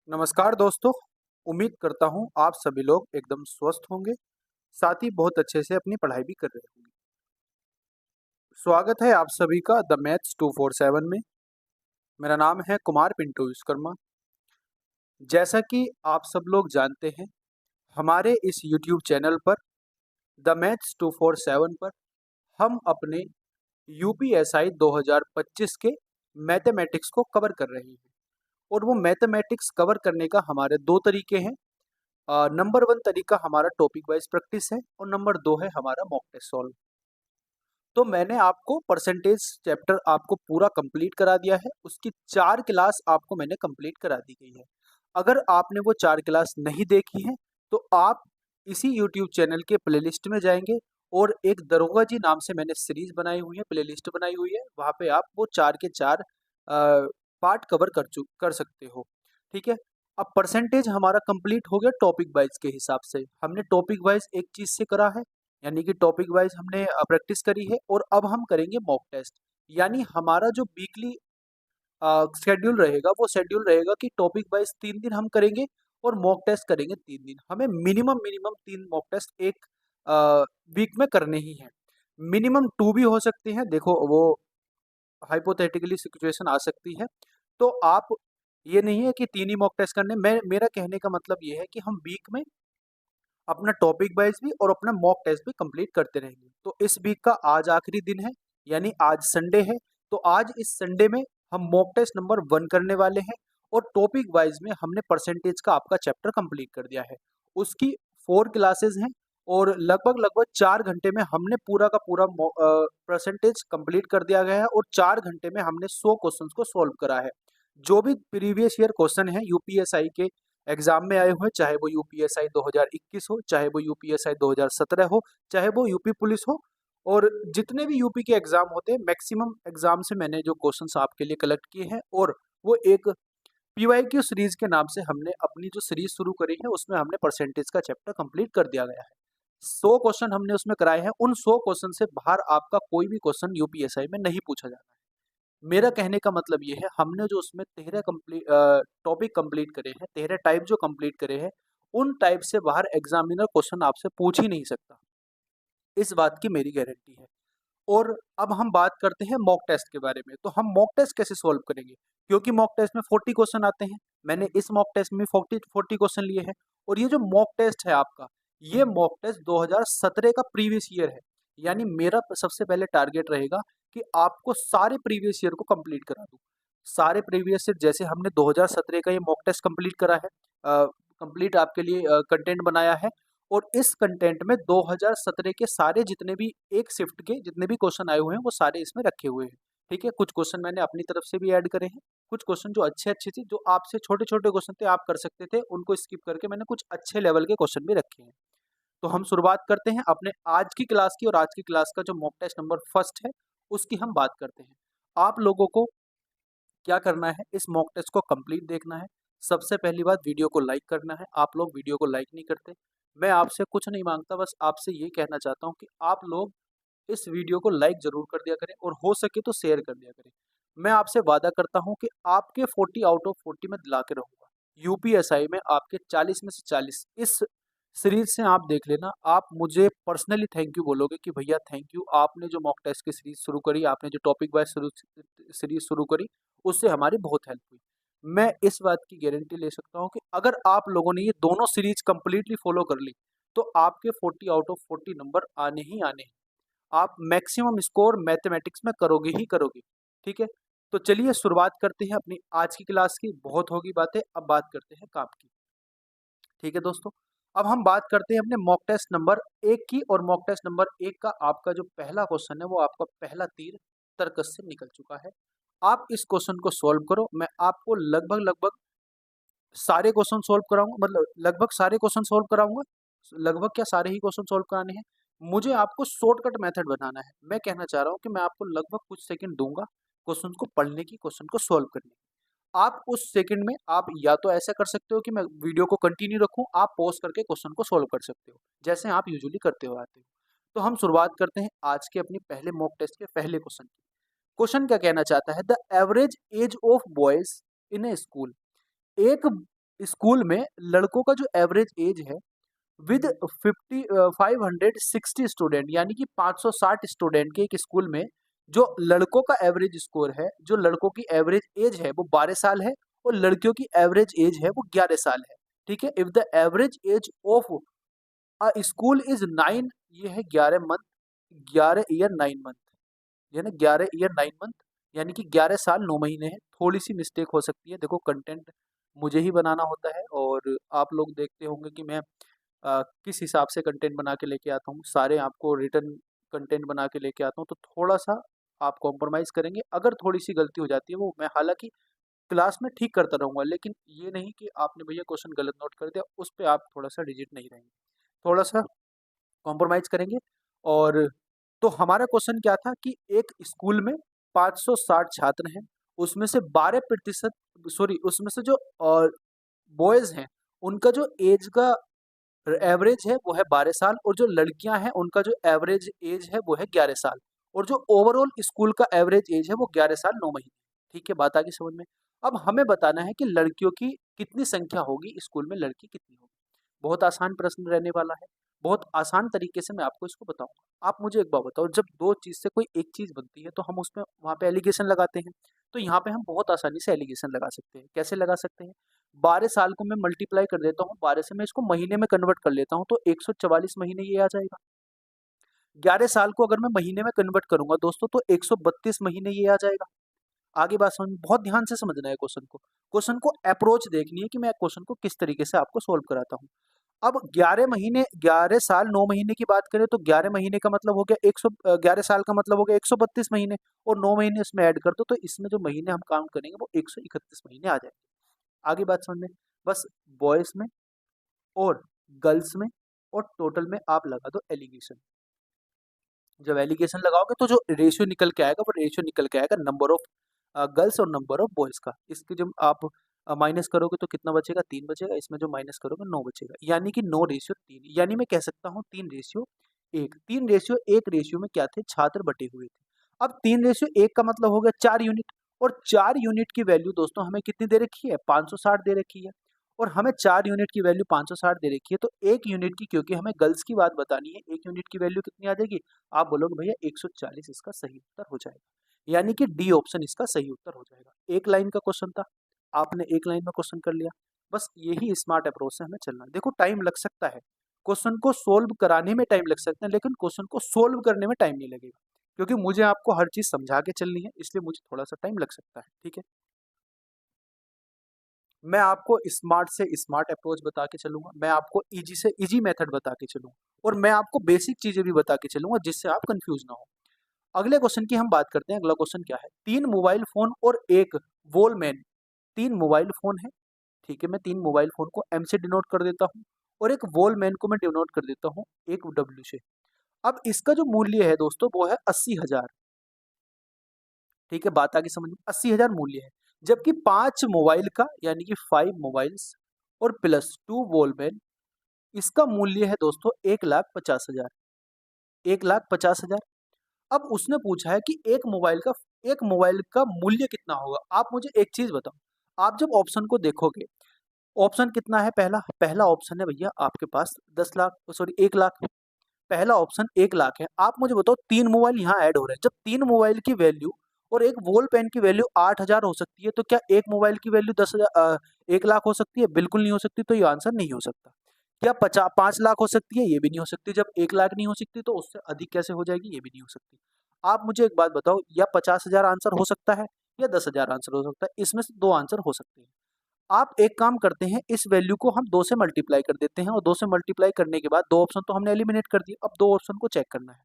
नमस्कार दोस्तों। उम्मीद करता हूँ आप सभी लोग एकदम स्वस्थ होंगे, साथ ही बहुत अच्छे से अपनी पढ़ाई भी कर रहे होंगे। स्वागत है आप सभी का द मैथ्स 247 में। मेरा नाम है कुमार पिंटू विश्वकर्मा। जैसा कि आप सब लोग जानते हैं, हमारे इस यूट्यूब चैनल पर द मैथ्स 247 पर हम अपने यूपीएसआई 2025 के मैथमेटिक्स को कवर कर रहे हैं। और वो मैथमेटिक्स कवर करने का हमारे दो तरीके हैं। नंबर वन तरीका हमारा टॉपिक वाइज प्रैक्टिस है और नंबर दो है हमारा मॉक टेस्ट सॉल्व। तो मैंने आपको परसेंटेज चैप्टर आपको पूरा कंप्लीट करा दिया है, उसकी 4 क्लास आपको मैंने कंप्लीट करा दी गई है। अगर आपने वो 4 क्लास नहीं देखी है तो आप इसी यूट्यूब चैनल के प्लेलिस्ट में जाएंगे और एक दरोगा जी नाम से मैंने सीरीज बनाई हुई है, प्लेलिस्ट बनाई हुई है, वहाँ पे आप वो 4 के 4 पार्ट कवर कर सकते हो। ठीक है। अब परसेंटेज हमारा कंप्लीट हो गया टॉपिक वाइज के हिसाब से। हमने टॉपिक वाइज एक चीज से करा है, यानी कि टॉपिक वाइज हमने प्रैक्टिस करी है, और अब हम करेंगे मॉक टेस्ट। यानी हमारा जो वीकली शेड्यूल रहेगा वो शेड्यूल रहेगा कि टॉपिक वाइज 3 दिन हम करेंगे और मॉक टेस्ट करेंगे 3 दिन। हमें मिनिमम मिनिमम 3 मॉक टेस्ट एक वीक में करने ही हैं। मिनिमम 2 भी हो सकते हैं, देखो वो हाइपोथेटिकली सिचुएशन आ सकती है। तो आप, ये नहीं है कि 3 ही मॉक टेस्ट करने। मैं, मेरा कहने का मतलब ये है कि हम वीक में अपना टॉपिक वाइज भी और अपना मॉक टेस्ट भी कंप्लीट करते रहेंगे। तो इस वीक का आज आखिरी दिन है, यानी आज संडे है। तो आज इस संडे में हम मॉक टेस्ट नंबर 1 करने वाले हैं और टॉपिक वाइज में हमने परसेंटेज का आपका चैप्टर कंप्लीट कर दिया है। उसकी 4 क्लासेस हैं और लगभग लगभग 4 घंटे में हमने पूरा का पूरा परसेंटेज कंप्लीट कर दिया गया है और 4 घंटे में हमने 100 क्वेश्चंस को सॉल्व करा है। जो भी प्रीवियस ईयर क्वेश्चन है यूपीएसआई के एग्जाम में आए हुए, चाहे वो यूपीएसआई 2021 हो, चाहे वो यूपीएसआई 2017 हो, चाहे वो यूपी पुलिस हो, और जितने भी यूपी के एग्जाम होते हैं, मैक्सिमम एग्जाम से मैंने जो क्वेश्चंस आपके लिए कलेक्ट किए हैं, और वो एक पीवाईक्यू सीरीज के नाम से हमने अपनी जो सीरीज शुरू करी है उसमें हमने परसेंटेज का चैप्टर कंप्लीट कर दिया गया है। 100 क्वेश्चन हमने उसमें कराए हैं। उन 100 क्वेश्चन से बाहर आपका कोई भी क्वेश्चन यूपीएसआई में नहीं पूछा जाना है। मेरा कहने का मतलब ये है, हमने जो उसमें 13 कंप्लीट टॉपिक कंप्लीट करे हैं, 13 टाइप जो कंप्लीट करे हैं, उन टाइप से बाहर एग्जामिनर क्वेश्चन आपसे पूछ ही नहीं सकता। इस बात की मेरी गारंटी है। और अब हम बात करते हैं मॉक टेस्ट के बारे में। तो हम मॉक टेस्ट कैसे सॉल्व करेंगे, क्योंकि मॉक टेस्ट में 40 क्वेश्चन आते हैं। मैंने इस मॉक टेस्ट में 40 क्वेश्चन लिए हैं। और ये जो मॉक टेस्ट है आपका, ये मॉक टेस्ट 2017 का प्रीवियस ईयर है। यानी मेरा सबसे पहले टारगेट रहेगा कि आपको सारे प्रीवियस ईयर को कंप्लीट करा दूं। सारे प्रीवियस ईयर, जैसे हमने 2017 का ये मॉक टेस्ट कंप्लीट करा है, कंप्लीट आपके लिए कंटेंट बनाया है, और इस कंटेंट में 2017 के सारे जितने भी एक शिफ्ट के जितने भी क्वेश्चन आए हुए हैं वो सारे इसमें रखे हुए हैं। ठीक है। कुछ क्वेश्चन मैंने अपनी तरफ से भी ऐड करे हैं, कुछ क्वेश्चन जो अच्छे अच्छे थे, जो आपसे छोटे छोटे क्वेश्चन थे आप कर सकते थे, उनको स्किप करके मैंने कुछ अच्छे लेवल के क्वेश्चन भी रखे हैं। तो हम शुरुआत करते हैं अपने आज की क्लास की, और आज की क्लास का जो मॉक टेस्ट नंबर फर्स्ट है उसकी हम बात करते हैं। आप लोगों को क्या करना है, इस मॉक टेस्ट को कंप्लीट देखना है। सबसे पहली बात, वीडियो को लाइक करना है। आप लोग वीडियो को लाइक नहीं करते। मैं आपसे कुछ नहीं मांगता, बस आपसे ये कहना चाहता हूँ कि आप लोग इस वीडियो को लाइक जरूर कर दिया करें, और हो सके तो शेयर कर दिया करें। मैं आपसे वादा करता हूँ कि आपके 40 आउट ऑफ 40 में दिला के रहूंगा। यूपीएसआई में आपके 40 में से 40 इस सीरीज से आप देख लेना। आप मुझे पर्सनली थैंक यू बोलोगे कि भैया थैंक यू, आपने जो मॉक टेस्ट की सीरीज शुरू करी, आपने जो टॉपिक वाइज सीरीज शुरू करी, उससे हमारी बहुत हेल्प हुई। मैं इस बात की गारंटी ले सकता हूँ कि अगर आप लोगों ने ये दोनों सीरीज कंप्लीटली फॉलो कर ली तो आपके 40 आउट ऑफ 40 नंबर आने ही आने हैं। आप मैक्सिमम स्कोर मैथमेटिक्स में करोगे ही करोगे। ठीक है। तो चलिए शुरुआत करते हैं अपनी आज की क्लास की। बहुत होगी बातें, अब बात करते हैं काम की। ठीक है दोस्तों, अब हम बात करते हैं अपने मॉक टेस्ट नंबर 1 की। और मॉक टेस्ट नंबर 1 का आपका जो पहला क्वेश्चन है वो आपका पहला तीर तर्कस से निकल चुका है। आप इस क्वेश्चन को सॉल्व करो। मैं आपको लगभग लगभग सारे क्वेश्चन सॉल्व कराऊंगा, मतलब लगभग सारे क्वेश्चन सॉल्व कराऊंगा। लगभग क्या, सारे ही क्वेश्चन सॉल्व कराने हैं। मुझे आपको शॉर्टकट मेथड बनाना है। मैं कहना चाह रहा हूँ कि मैं आपको लगभग कुछ सेकंड दूंगा क्वेश्चन को पढ़ने की, क्वेश्चन को सॉल्व करने की। आप उस सेकंड में आप या तो ऐसा कर सकते हो कि मैं वीडियो को कंटिन्यू रखूं, आप पॉज करके क्वेश्चन को सॉल्व कर सकते हो, जैसे आप यूजुअली करते हो आते हो। तो हम शुरुआत करते हैं आज के अपने पहले मॉक टेस्ट के पहले क्वेश्चन की। क्वेश्चन क्या कहना चाहता है, the average age of boys in A school. एक स्कूल में लड़कों का जो एवरेज एज है विद 560 स्टूडेंट, यानी कि 560 स्टूडेंट के एक स्कूल में जो लड़कों का एवरेज स्कोर है, जो लड़कों की एवरेज एज है वो 12 साल है और लड़कियों की एवरेज एज है वो 11 साल है। ठीक है, if the average age of a school is 9, ये है 11 मंथ, 11 ईयर 9 मंथ, ये ना 11 ईयर 9 मंथ, यानी कि 11 साल 9 महीने है। थोड़ी सी मिस्टेक हो सकती है, देखो कंटेंट मुझे ही बनाना होता है और आप लोग देखते होंगे कि मैं किस हिसाब से कंटेंट बना के लेके आता हूँ, सारे आपको रिटर्न कंटेंट बना के लेके आता हूँ, तो थोड़ा सा आप कॉम्प्रोमाइज़ करेंगे। अगर थोड़ी सी गलती हो जाती है वो मैं हालांकि क्लास में ठीक करता रहूँगा, लेकिन ये नहीं कि आपने भैया क्वेश्चन गलत नोट कर दिया उस पर आप थोड़ा सा रिजिड नहीं रहेंगे, थोड़ा सा कॉम्प्रोमाइज़ करेंगे। और तो हमारा क्वेश्चन क्या था कि एक स्कूल में 560 छात्र हैं, उसमें से 12% सॉरी उसमें से जो बॉयज़ हैं उनका जो एज का एवरेज है वो है 12 साल और जो लड़कियां हैं उनका जो एवरेज एज है वो है 11 साल और जो ओवरऑल स्कूल का एवरेज एज है वो 11 साल 9 महीने। ठीक है, बात आ गई समझ में। अब हमें बताना है कि लड़कियों की कितनी संख्या होगी, स्कूल में लड़की कितनी होगी। बहुत आसान प्रश्न रहने वाला है, बहुत आसान तरीके से मैं आपको इसको बताऊंगा। आप मुझे एक बात बताओ, जब दो चीज से कोई एक चीज बनती है तो हम उसमें वहां पे एलिगेशन लगाते हैं, तो यहाँ पे हम बहुत आसानी से एलिगेशन लगा सकते हैं। कैसे लगा सकते हैं? 12 साल को मैं मल्टीप्लाई कर देता हूँ, 12 से मैं इसको महीने में कन्वर्ट कर लेता हूँ तो 144 महीने ये आ जाएगा। 11 साल को अगर मैं महीने में कन्वर्ट करूंगा दोस्तों तो 132 महीने ये आ जाएगा। आगे बात समझ, बहुत ध्यान से समझना है क्वेश्चन को, क्वेश्चन को अप्रोच देखनी है कि मैं क्वेश्चन को किस तरीके से आपको सोल्व कराता हूँ। अब 11 महीने, 11 साल 9 महीने की बात करें तो 11 महीने का मतलब हो गया 100, 11 साल का मतलब हो गया 132 महीने और 9 महीने इसमें ऐड कर दो तो इसमें जो महीने हम काउंट करेंगे वो 131 महीने आ जाएंगे। आगे बात समझ में, बस बॉयज में और गर्ल्स में और टोटल में आप लगा दो एलिगेशन। जब एलिगेशन लगाओगे तो जो रेशियो निकल के आएगा वो रेशियो निकल के आएगा नंबर ऑफ गर्ल्स और नंबर ऑफ बॉयज का। इसके जब आप माइनस करोगे तो कितना बचेगा? 3 बचेगा। इसमें जो माइनस करोगे 9 बचेगा, यानी कि 9:3, यानी मैं कह सकता हूँ 3:1। 3:1 रेशियो में क्या थे? छात्र बटे हुए थे। अब 3:1 का मतलब हो गया 4 यूनिट और 4 यूनिट की वैल्यू दोस्तों हमें कितनी दे रखी है? 560 दे रखी है और हमें 4 यूनिट की वैल्यू 560 दे रखी है तो 1 यूनिट की, क्योंकि हमें गर्ल्स की बात बतानी है, 1 यूनिट की वैल्यू कितनी आ जाएगी? आप बोलोगे भैया 140 इसका सही उत्तर हो जाएगा, यानी कि डी ऑप्शन इसका सही उत्तर हो जाएगा। एक लाइन का क्वेश्चन था, आपने एक लाइन में क्वेश्चन कर लिया। बस यही स्मार्ट अप्रोच से हमें चलना है। देखो टाइम लग सकता है, क्वेश्चन को सोल्व कराने में टाइम लग सकता है लेकिन क्वेश्चन को सोल्व करने में टाइम नहीं लगेगा, क्योंकि मुझे आपको हर चीज समझा के चलनी है, इसलिए मुझे थोड़ा सा टाइम लग सकता है। ठीक है, मैं आपको स्मार्ट से स्मार्ट अप्रोच बता के चलूंगा, मैं आपको इजी से इजी मेथड बता के चलूंगा और मैं आपको बेसिक चीजें भी बता के चलूंगा जिससे आप कंफ्यूज ना हो। अगले क्वेश्चन की हम बात करते हैं। अगला क्वेश्चन क्या है? 3 मोबाइल फोन और एक वॉलमैन। 3 मोबाइल फोन है, ठीक है, मैं 3 मोबाइल फोन को एम से डिनोट कर देता हूँ और एक वॉलमैन को मैं डिनोट कर देता हूँ एक डब्ल्यू से। अब इसका जो मूल्य है दोस्तों वो है 80,000। ठीक है, बात आगे समझ में, 80,000 मूल्य है। जबकि 5 मोबाइल का यानी कि 5 मोबाइल्स और प्लस 2 वॉलमैन, इसका मूल्य है दोस्तों 1,50,000। 1,50,000। अब उसने पूछा है कि एक मोबाइल का मूल्य कितना होगा। आप मुझे एक चीज बताओ, आप जब ऑप्शन को देखोगे, ऑप्शन कितना है? पहला पहला ऑप्शन है भैया आपके पास 10 लाख, सॉरी 1 लाख। पहला ऑप्शन 1 लाख है। आप मुझे बताओ 3 मोबाइल यहाँ ऐड हो रहे हैं, जब 3 मोबाइल की वैल्यू और एक वॉल पेन की वैल्यू 8,000 हो सकती है तो क्या एक मोबाइल की वैल्यू 10,000 1 लाख हो सकती है? बिल्कुल नहीं हो सकती, तो ये आंसर नहीं हो सकता। क्या 5 लाख हो सकती है? ये भी नहीं हो सकती। जब 1 लाख नहीं हो सकती तो उससे अधिक कैसे हो जाएगी? ये भी नहीं हो सकती। आप मुझे एक बात बताओ, या 50,000 आंसर हो सकता है या 10,000 आंसर हो सकता है? इसमें से दो आंसर हो सकते हैं। आप एक काम करते हैं, इस वैल्यू को हम 2 से मल्टीप्लाई कर देते हैं और 2 से मल्टीप्लाई करने के बाद 2 ऑप्शन तो हमने एलिमिनेट कर दिए, अब 2 ऑप्शन को चेक करना है।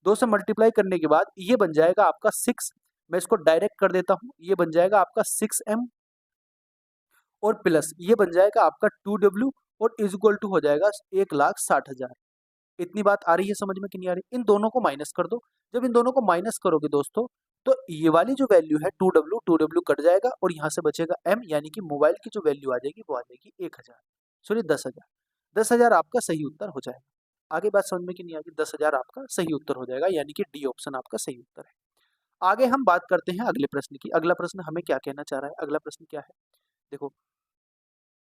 2 से मल्टीप्लाई करने के बाद ये बन जाएगा आपका 6, मैं इसको डायरेक्ट कर देता हूँ, ये बन जाएगा आपका 6m और प्लस ये बन जाएगा आपका 2w और इज इक्वल टू हो जाएगा 1,60,000। इतनी बात आ रही है समझ में कि नहीं आ रही? इन दोनों को माइनस कर दो। जब इन दोनों को माइनस करोगे दोस्तों तो ये वाली जो वैल्यू है 2w कट जाएगा और यहाँ से बचेगा m, यानी कि मोबाइल की जो वैल्यू आ जाएगी वो आ जाएगी 1,000, सॉरी 10,000। 10,000 आपका सही उत्तर हो जाएगा। आगे बात समझ में कि नहीं आ रही? 10,000 आपका सही उत्तर हो जाएगा, यानी कि डी ऑप्शन आपका सही उत्तर है। आगे हम बात करते हैं अगले प्रश्न की। अगला प्रश्न हमें क्या कहना चाह रहा है? अगला प्रश्न क्या है? देखो,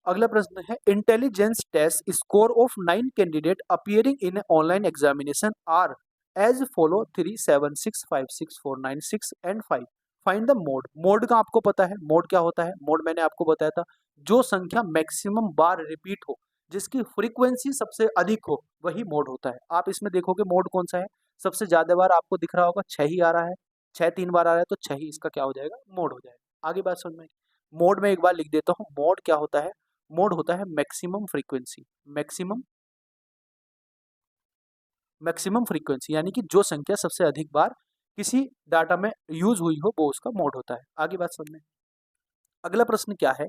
अगला प्रश्न है intelligence test score of 9 candidate appearing in online examination are as follow 3 7 6 5 6 4 9 6 and 5। Find the mode. Mode का आपको पता है मोड क्या होता है। मोड मैंने आपको बताया था, जो संख्या मैक्सिमम बार रिपीट हो, जिसकी फ्रीक्वेंसी सबसे अधिक हो, वही मोड होता है। आप इसमें देखोगे मोड कौन सा है, सबसे ज्यादा बार आपको दिख रहा होगा 6 ही आ रहा है, 6 3 बार आ रहा है, तो 6 ही इसका क्या हो जाएगा, मोड हो जाएगा। आगे बात समझ में। मोड में एक बार लिख देता हूँ, मोड क्या होता है। मोड होता है maximum frequency. Maximum maximum frequency यानी कि जो संख्या सबसे अधिक बार किसी डाटा में यूज हुई हो, वो उसका मोड होता है। आगे बात समझ में। अगला प्रश्न क्या है,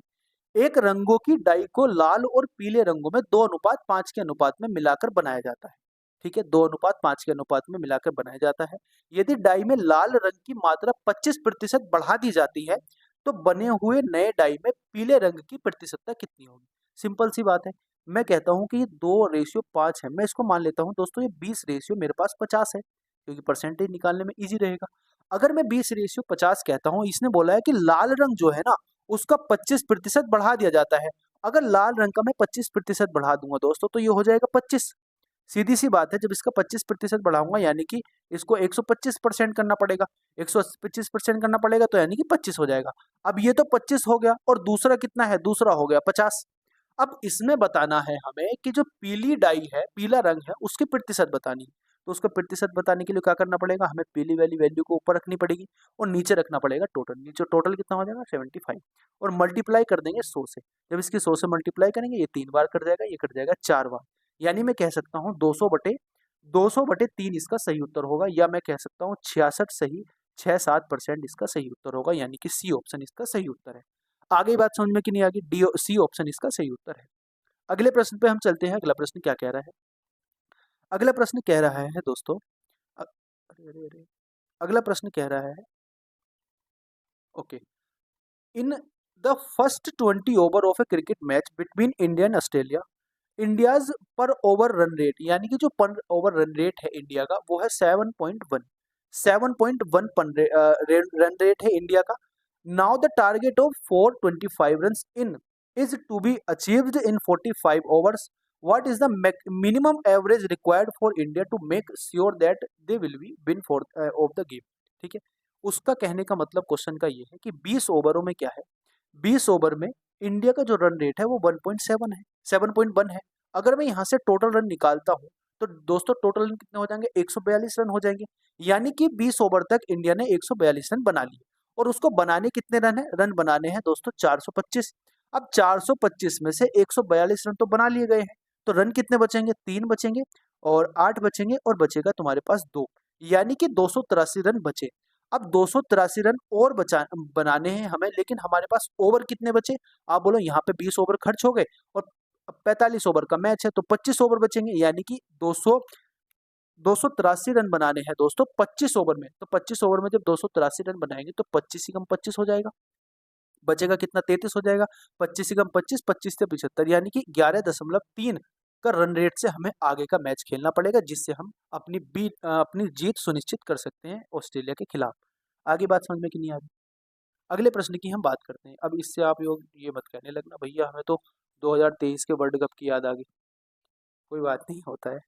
एक रंगों की डाई को लाल और पीले रंगों में 2:5 के अनुपात में मिलाकर बनाया जाता है। ठीक है, 2:5 के अनुपात में मिलाकर बनाया जाता है। यदि डाई में लाल रंग की मात्रा 25% बढ़ा दी जाती है, तो बने हुए नए डाई में पीले रंग की प्रतिशतता कितनी होगी। सिंपल सी बात है। मैं कहता हूं कि ये 2:5 है, मैं इसको मान लेता हूं दोस्तों, ये 20 मेरे पास 50 है, क्योंकि परसेंटेज निकालने में इजी रहेगा। अगर मैं 20:50 कहता हूं, इसने बोला है कि लाल रंग जो है ना, उसका 25% बढ़ा दिया जाता है। अगर लाल रंग का मैं 25% बढ़ा दूंगा दोस्तों, तो ये हो जाएगा 25। सीधी सी बात है, जब इसका 25% बढ़ाऊंगा यानी कि इसको 125% करना पड़ेगा, 125% करना पड़ेगा, तो यानी कि 25 हो जाएगा। अब ये तो 25 हो गया, और दूसरा कितना है, दूसरा हो गया 50। अब इसमें बताना है हमें कि जो पीली डाई है, पीला रंग है, उसकी प्रतिशत बतानी है। तो उसका प्रतिशत बताने के लिए क्या करना पड़ेगा, हमें पीली वाली वैल्यू को ऊपर रखनी पड़ेगी और नीचे रखना पड़ेगा टोटल। नीचे टोटल कितना हो जाएगा, 75, और मल्टीप्लाई कर देंगे 100 से। जब इसकी 100 से मल्टीप्लाई करेंगे, ये 3 बार कट जाएगा, ये कट जाएगा 4 बार। यानी मैं कह सकता हूँ 200/3 इसका सही उत्तर होगा, या मैं कह सकता हूँ 66 सही 6-7% इसका सही उत्तर होगा, यानी कि सी ऑप्शन इसका सही उत्तर है। आगे बात समझ में कि नहीं आगे, डी सी ऑप्शन इसका सही उत्तर है। अगले प्रश्न पे हम चलते हैं। अगला प्रश्न क्या कह रहा है, अगला प्रश्न कह रहा है दोस्तों, अरे अरे अरे, अगला प्रश्न कह रहा है, okay, in the first 20 over of a cricket match between India and Australia, India's per over run rate, यानी कि जो पर ओवर रन रेट है इंडिया का, वो है 7.1। 7.1 रन रेट है इंडिया का। Now the target of 425 run in is to be achieved in 45 overs. What is the minimum average required for India to make sure that they will be win for of the game. ठीक है, उसका कहने का मतलब question का ये है कि 20 ओवरों में क्या है, 20 ओवर में इंडिया का जो रन रेट है वो 1.7 है, 7.1 है। अगर मैं यहाँ से टोटल रन निकालता हूँ, तो दोस्तों टोटल रन कितने हो जाएंगे, 142 रन हो जाएंगे। यानी कि 20 ओवर तक इंडिया ने 142 रन बना लिए, और उसको बनाने कितने रन है, रन बनाने हैं दोस्तों 425। अब 425 में से 142 रन तो बना लिए गए हैं, तो रन कितने बचेंगे, 3 बचेंगे, और 8 बचेंगे, और बचेगा तुम्हारे पास 2, यानी कि 283 रन बचे। अब 283 रन और बचा बनाने हैं हमें, लेकिन हमारे पास ओवर कितने बचे। आप बोलो यहाँ पे 20 ओवर खर्च हो गए, और 45 ओवर का मैच है, तो 25 ओवर बचेंगे, यानी कि 283 रन बनाने हैं दोस्तों 25 ओवर में। तो 25 ओवर में जब 283 रन बनाएंगे, तो 25 ही कम 25 हो जाएगा, बचेगा कितना, 33 हो जाएगा। 25 ही कम 25, 25 से 75, यानी कि 11.3 का रन रेट से हमें आगे का मैच खेलना पड़ेगा, जिससे हम अपनी जीत सुनिश्चित कर सकते हैं ऑस्ट्रेलिया के खिलाफ। आगे बात समझ में कि नहीं आ रही। अगले प्रश्न की हम बात करते हैं। अब इससे आप लोग ये मत कहने लगना भैया हमें तो 2023 के वर्ल्ड कप की याद आ गई। कोई बात नहीं, होता है,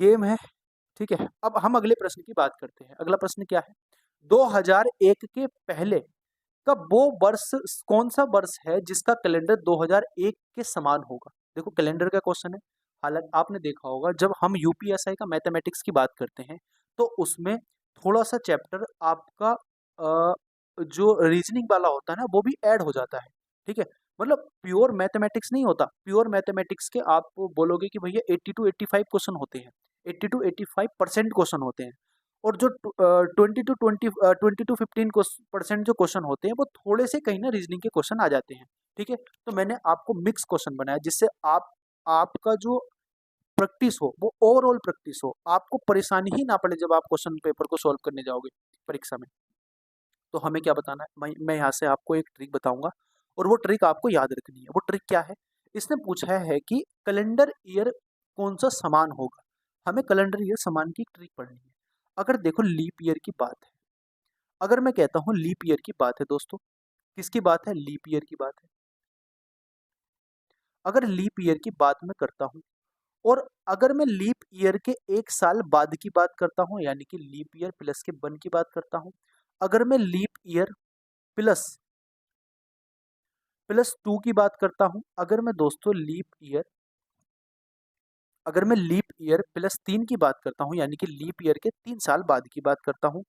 गेम है। ठीक है, अब हम अगले प्रश्न की बात करते हैं। अगला प्रश्न क्या है, 2001 के पहले का वो वर्ष कौन सा वर्ष है जिसका कैलेंडर 2001 के समान होगा। देखो कैलेंडर का क्वेश्चन है। हालांकि आपने देखा होगा, जब हम यूपीएसआई का मैथमेटिक्स की बात करते हैं, तो उसमें थोड़ा सा चैप्टर आपका जो रीजनिंग वाला होता है ना, वो भी ऐड हो जाता है। ठीक है, मतलब प्योर मैथमेटिक्स नहीं होता। प्योर मैथमेटिक्स के आप बोलोगे कि भैया 80 to 85 क्वेश्चन होते हैं, 80 to 85% क्वेश्चन होते हैं, और जो 20 to 15% जो क्वेश्चन होते हैं, वो थोड़े से कहीं ना रीजनिंग के क्वेश्चन आ जाते हैं। ठीक है, तो मैंने आपको मिक्स क्वेश्चन बनाया, जिससे आपका जो प्रैक्टिस हो, वो ओवरऑल प्रैक्टिस हो, आपको परेशानी ही ना पड़े जब आप क्वेश्चन पेपर को सॉल्व करने जाओगे परीक्षा में। तो हमें क्या बताना है, मैं यहाँ से आपको एक ट्रिक बताऊंगा, और वो ट्रिक आपको याद रखनी है। वो ट्रिक क्या है, इसने पूछा है कि कैलेंडर ईयर कौन सा समान होगा। हमें कैलेंडर ईयर समान की ट्रिक पढ़नी है। अगर देखो लीप ईयर की बात है, अगर मैं कहता हूँ लीप ईयर की बात है दोस्तों, किसकी बात है, लीप ईयर की बात है। अगर लीप ईयर की बात मैं करता हूँ, और अगर मैं लीप ईयर के 1 साल बाद की बात करता हूँ, यानी कि लीप ईयर प्लस के 1 की बात करता हूँ, अगर मैं लीप ईयर प्लस प्लस 2 की बात करता हूँ, अगर मैं लीप ईयर प्लस 3 की बात करता हूँ, यानी कि लीप ईयर के 3 साल बाद की बात करता हूँ,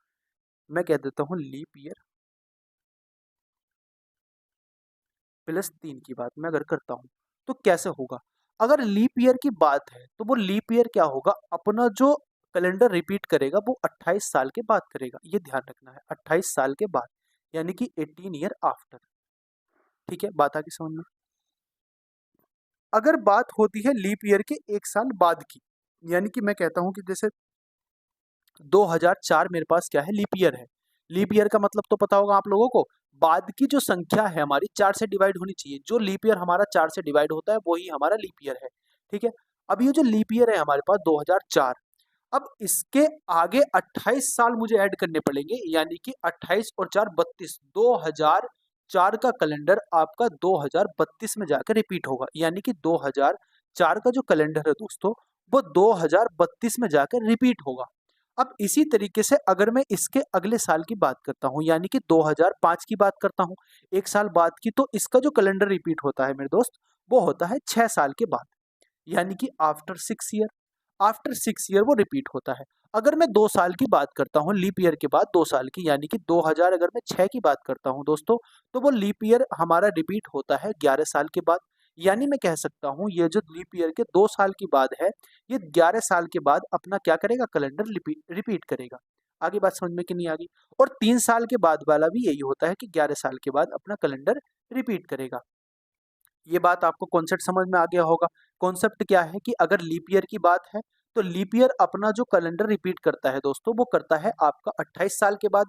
मैं कह देता हूँ लीप ईयर प्लस 3 की बात मैं अगर करता हूँ, तो कैसे होगा? अगर लीप ईयर की बात है, तो वो लीप ईयर क्या होगा, अपना जो कैलेंडर रिपीट करेगा वो 28 साल के बाद करेगा। ये ध्यान रखना है, 28 साल के बाद, यानी कि 18 ईयर आफ्टर। ठीक है, बात आगे समझ में। अगर बात होती है लीप ईयर के 1 साल बाद की, यानी कि मैं कहता हूँ कि जैसे 2004 मेरे पास क्या है, लीप ईयर है। लीप ईयर का मतलब तो पता होगा आप लोगों को, बाद की जो संख्या है हमारी 4 से डिवाइड होनी चाहिए। जो लीप ईयर हमारा 4 से डिवाइड होता है वही हमारा लीप ईयर है। ठीक है, अब ये जो लीप ईयर है हमारे पास 2004, अब इसके आगे 28 साल मुझे ऐड करने पड़ेंगे, यानी कि 28 और 4 32, 2004 का कैलेंडर आपका 2032 में जाकर रिपीट होगा, यानी कि 2004 का जो कैलेंडर है दोस्तों, वो 2032 में जाकर रिपीट होगा। अब इसी तरीके से अगर मैं इसके अगले साल की बात करता हूँ, यानी कि 2005 की बात करता हूँ, 1 साल बाद की, तो इसका जो कैलेंडर रिपीट होता है मेरे दोस्त, वो होता है 6 साल के बाद, यानी कि आफ्टर 6 ईयर वो रिपीट होता है। अगर मैं 2 साल की बात करता हूँ, लीप ईयर के बाद 2 साल की, यानी कि 2000 अगर मैं 6 की बात करता हूँ दोस्तों, तो वो लीप ईयर हमारा रिपीट होता है 11 साल के बाद। यानी मैं कह सकता हूँ ये जो लीप ईयर के 2 साल की बात है, ये 11 साल के बाद अपना क्या करेगा, कैलेंडर रिपीट करेगा। आगे बात समझ में कि नहीं आ गई? और 3 साल के बाद वाला भी यही होता है कि 11 साल के बाद अपना कैलेंडर रिपीट करेगा। ये बात आपको कॉन्सेप्ट समझ में आ गया होगा। कॉन्सेप्ट क्या है कि अगर लीप ईयर की बात है, तो लीप ईयर अपना जो कैलेंडर रिपीट करता है दोस्तों, वो करता है आपका 28 साल के बाद।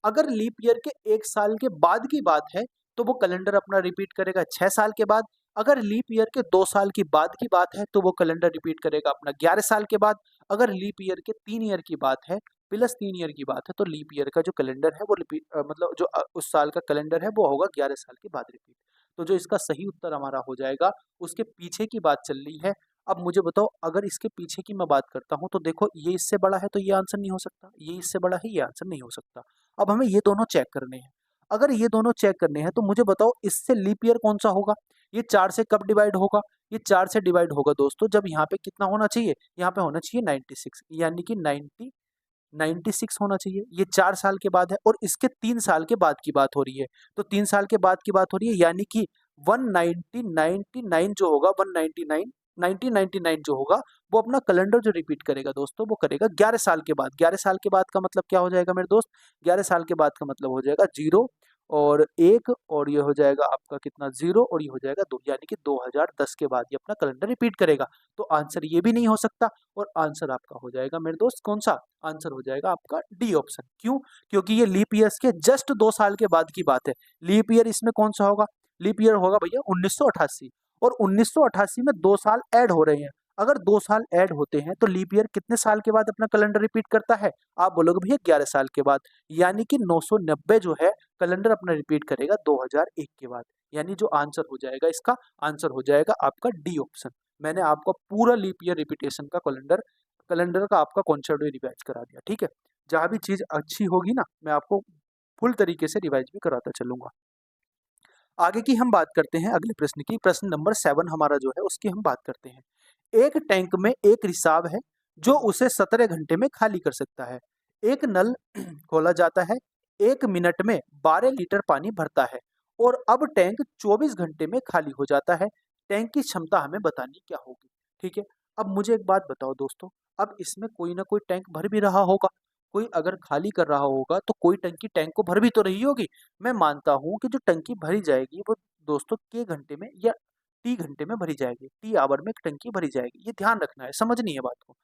अगर लीप ईयर के 1 साल के बाद की बात है, तो वो कैलेंडर अपना रिपीट करेगा 6 साल के बाद। अगर लीप ईयर के 2 साल की बाद की बात है, तो वो कैलेंडर रिपीट करेगा अपना 11 साल के बाद। अगर लीप ईयर के 3 ईयर की बात है, प्लस 3 ईयर की बात है, तो लीप ईयर का जो कैलेंडर है वो रिपीट मतलब जो उस साल का कैलेंडर है वो होगा 11 साल के बाद रिपीट। तो जो इसका सही उत्तर हमारा हो जाएगा, उसके पीछे की बात चल रही है। अब मुझे बताओ, अगर इसके पीछे की मैं बात करता हूँ, तो देखो ये इससे बड़ा है तो ये आंसर नहीं हो सकता, ये इससे बड़ा है ये आंसर नहीं हो सकता। अब हमें ये दोनों चेक करने हैं। अगर ये दोनों चेक करने हैं, तो मुझे बताओ इससे लीप ईयर कौन सा होगा? ये 4 से कब डिवाइड होगा? ये 4 से डिवाइड होगा दोस्तों जब यहाँ पे कितना होना चाहिए, यहाँ पे होना चाहिए 96, यानी कि 96 होना चाहिए। ये 4 साल के बाद है, और इसके 3 साल के बाद की बात हो रही है। तो 3 साल के बाद की बात हो रही है, यानी कि 199 जो होगा, 1999 जो होगा, वो अपना कैलेंडर जो रिपीट करेगा दोस्तों, वो करेगा 11 साल के बाद। 11 साल के बाद का मतलब क्या हो जाएगा मेरे दोस्त? 11 साल के बाद का मतलब हो जाएगा 0 और 1, और ये हो जाएगा आपका कितना, 0 और ये हो जाएगा 2, यानी कि 2010 के बाद ये अपना कैलेंडर रिपीट करेगा। तो आंसर ये भी नहीं हो सकता, और आंसर आपका हो जाएगा मेरे दोस्त कौन सा? आंसर हो जाएगा आपका डी ऑप्शन। क्यों? क्योंकि ये लीप ईयर्स के जस्ट 2 साल के बाद की बात है। लीप ईयर इसमें कौन सा होगा? लीप ईयर होगा भैया 1988, और 1988 में 2 साल ऐड हो रहे हैं। अगर 2 साल ऐड होते हैं, तो लीप ईयर कितने साल के बाद अपना कैलेंडर रिपीट करता है? आप बोलोगे भैया 11 साल के बाद, यानी कि 990 जो है कैलेंडर अपना रिपीट करेगा 2001 के बाद। यानी जो आंसर हो जाएगा इसका, आंसर हो जाएगा आपका डी ऑप्शन। मैंने आपको पूरा लीप ईयर रिपीटेशन का कैलेंडर कैलेंडर का आपका कॉन्सेप्ट भी रिवाइज करा दिया। ठीक है, जहाँ भी चीज अच्छी होगी ना, मैं आपको फुल तरीके से रिवाइज भी कराता चलूंगा। आगे की हम बात करते हैं अगले प्रश्न की। प्रश्न नंबर 7 हमारा जो है उसकी हम बात करते हैं। एक टैंक में एक रिसाव है जो उसे 17 घंटे में खाली कर सकता है। एक नल खोला जाता है, 1 मिनट में 12 लीटर पानी भरता है, और अब टैंक 24 घंटे में खाली हो जाता है। टैंक की क्षमता हमें बतानी क्या होगी? ठीक है, अब मुझे एक बात बताओ दोस्तों, अब इसमें कोई ना कोई टैंक भर भी रहा होगा। कोई अगर खाली कर रहा होगा, तो कोई टंकी टैंक को भर भी तो रही होगी। मैं मानता हूँ कि जो टंकी भरी जाएगी वो दोस्तों के घंटे में या टी घंटे में भरी जाएगी, टी आवर में टंकी भरी जाएगी। ये ध्यान रखना है, समझनी है बात को।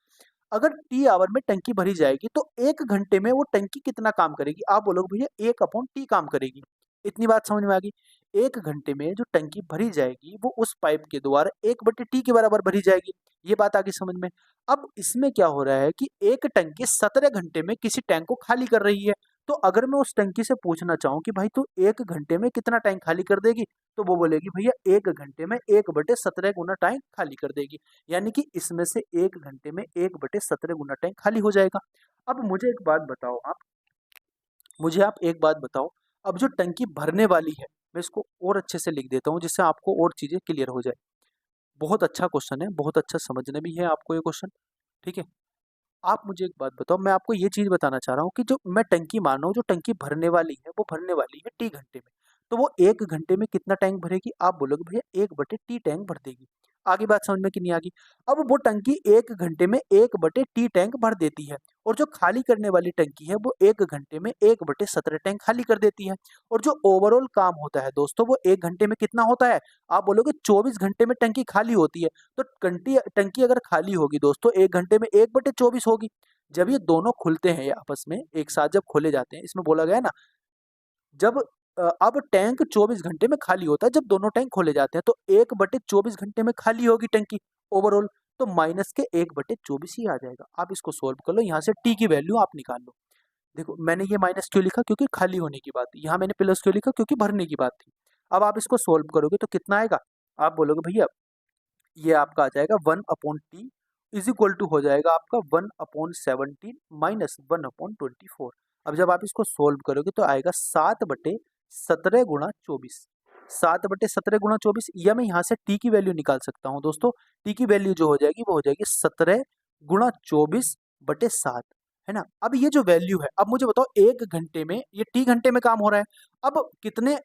अगर टी आवर में टंकी भरी जाएगी, तो 1 घंटे में वो टंकी कितना काम करेगी? आप बोलोगे भैया 1/टी काम करेगी। इतनी बात समझ में आ गई? 1 घंटे में जो टंकी भरी जाएगी, वो उस पाइप के द्वारा 1/टी के बराबर भरी जाएगी। ये बात आगे समझ में। अब इसमें क्या हो रहा है कि एक टंकी 17 घंटे में किसी टैंक को खाली कर रही है। तो अगर मैं उस टंकी से पूछना चाहूँ कि भाई तू 1 घंटे में कितना टैंक खाली कर देगी, तो वो बोलेगी भैया 1 घंटे में 1/17 गुना टैंक खाली कर देगी। यानी कि इसमें से 1 घंटे में 1/17 गुना टैंक खाली हो जाएगा। अब मुझे एक बात बताओ आप, मुझे आप एक बात बताओ, अब जो टंकी भरने वाली है, मैं इसको और अच्छे से लिख देता हूँ जिससे आपको और चीज़ें क्लियर हो जाए। बहुत अच्छा क्वेश्चन है, बहुत अच्छा समझने भी है आपको ये क्वेश्चन, ठीक है? आप मुझे एक बात बताओ, मैं आपको ये चीज़ बताना चाह रहा हूँ कि जो मैं टंकी मान रहा हूँ, जो टंकी भरने वाली है, वो भरने वाली है टी घंटे में। तो वो 1 घंटे में कितना टैंक भरेगी? आप बोलोगे भैया 1/टी टैंक भर देगी। आगे बात समझ में कि नहीं आगी? अब वो टंकी 1 घंटे में 1/टी टैंक भर देती है और जो खाली करने वाली टंकी है, वो 1 घंटे में 1/17 टैंक खाली कर देती है। और जो ओवरऑल काम होता है दोस्तों, वो 1 घंटे में कितना होता है? आप बोलोगे 24 घंटे में टंकी खाली होती है। तो टंकी टंकी अगर खाली होगी दोस्तों 1 घंटे में 1/24 होगी। जब ये दोनों खुलते हैं आपस में एक साथ जब खोले जाते हैं, इसमें बोला गया है ना, जब अब टैंक 24 घंटे में खाली होता है जब दोनों टैंक खोले जाते हैं, तो 1/24 घंटे में खाली होगी टंकी ओवरऑल, तो माइनस के 1/24 ही आ जाएगा। आप इसको सोल्व कर लो, यहाँ से टी की वैल्यू आप निकाल लो। देखो मैंने ये माइनस क्यों लिखा, क्योंकि खाली होने की बात थी। यहाँ मैंने प्लस क्यों लिखा, क्योंकि भरने की बात थी। अब आप इसको सोल्व करोगे तो कितना आएगा? आप बोलोगे भैया ये आपका आ जाएगा 1/t इज इक्वल टू हो जाएगा आपका 1/17 माइनस 1/24। अब जब आप इसको सोल्व करोगे तो आएगा 7/17 गुणा 24। 7/17 गुणा 24, या मैं यहाँ से टी की वैल्यू निकाल सकता हूँ दोस्तों। टी की वैल्यू जो हो जाएगी वो हो जाएगी 17 गुणा 24/7, है ना। अब ये जो वैल्यू है, अब मुझे बताओ 1 घंटे में ये टी घंटे में काम हो रहा है। अब कितने,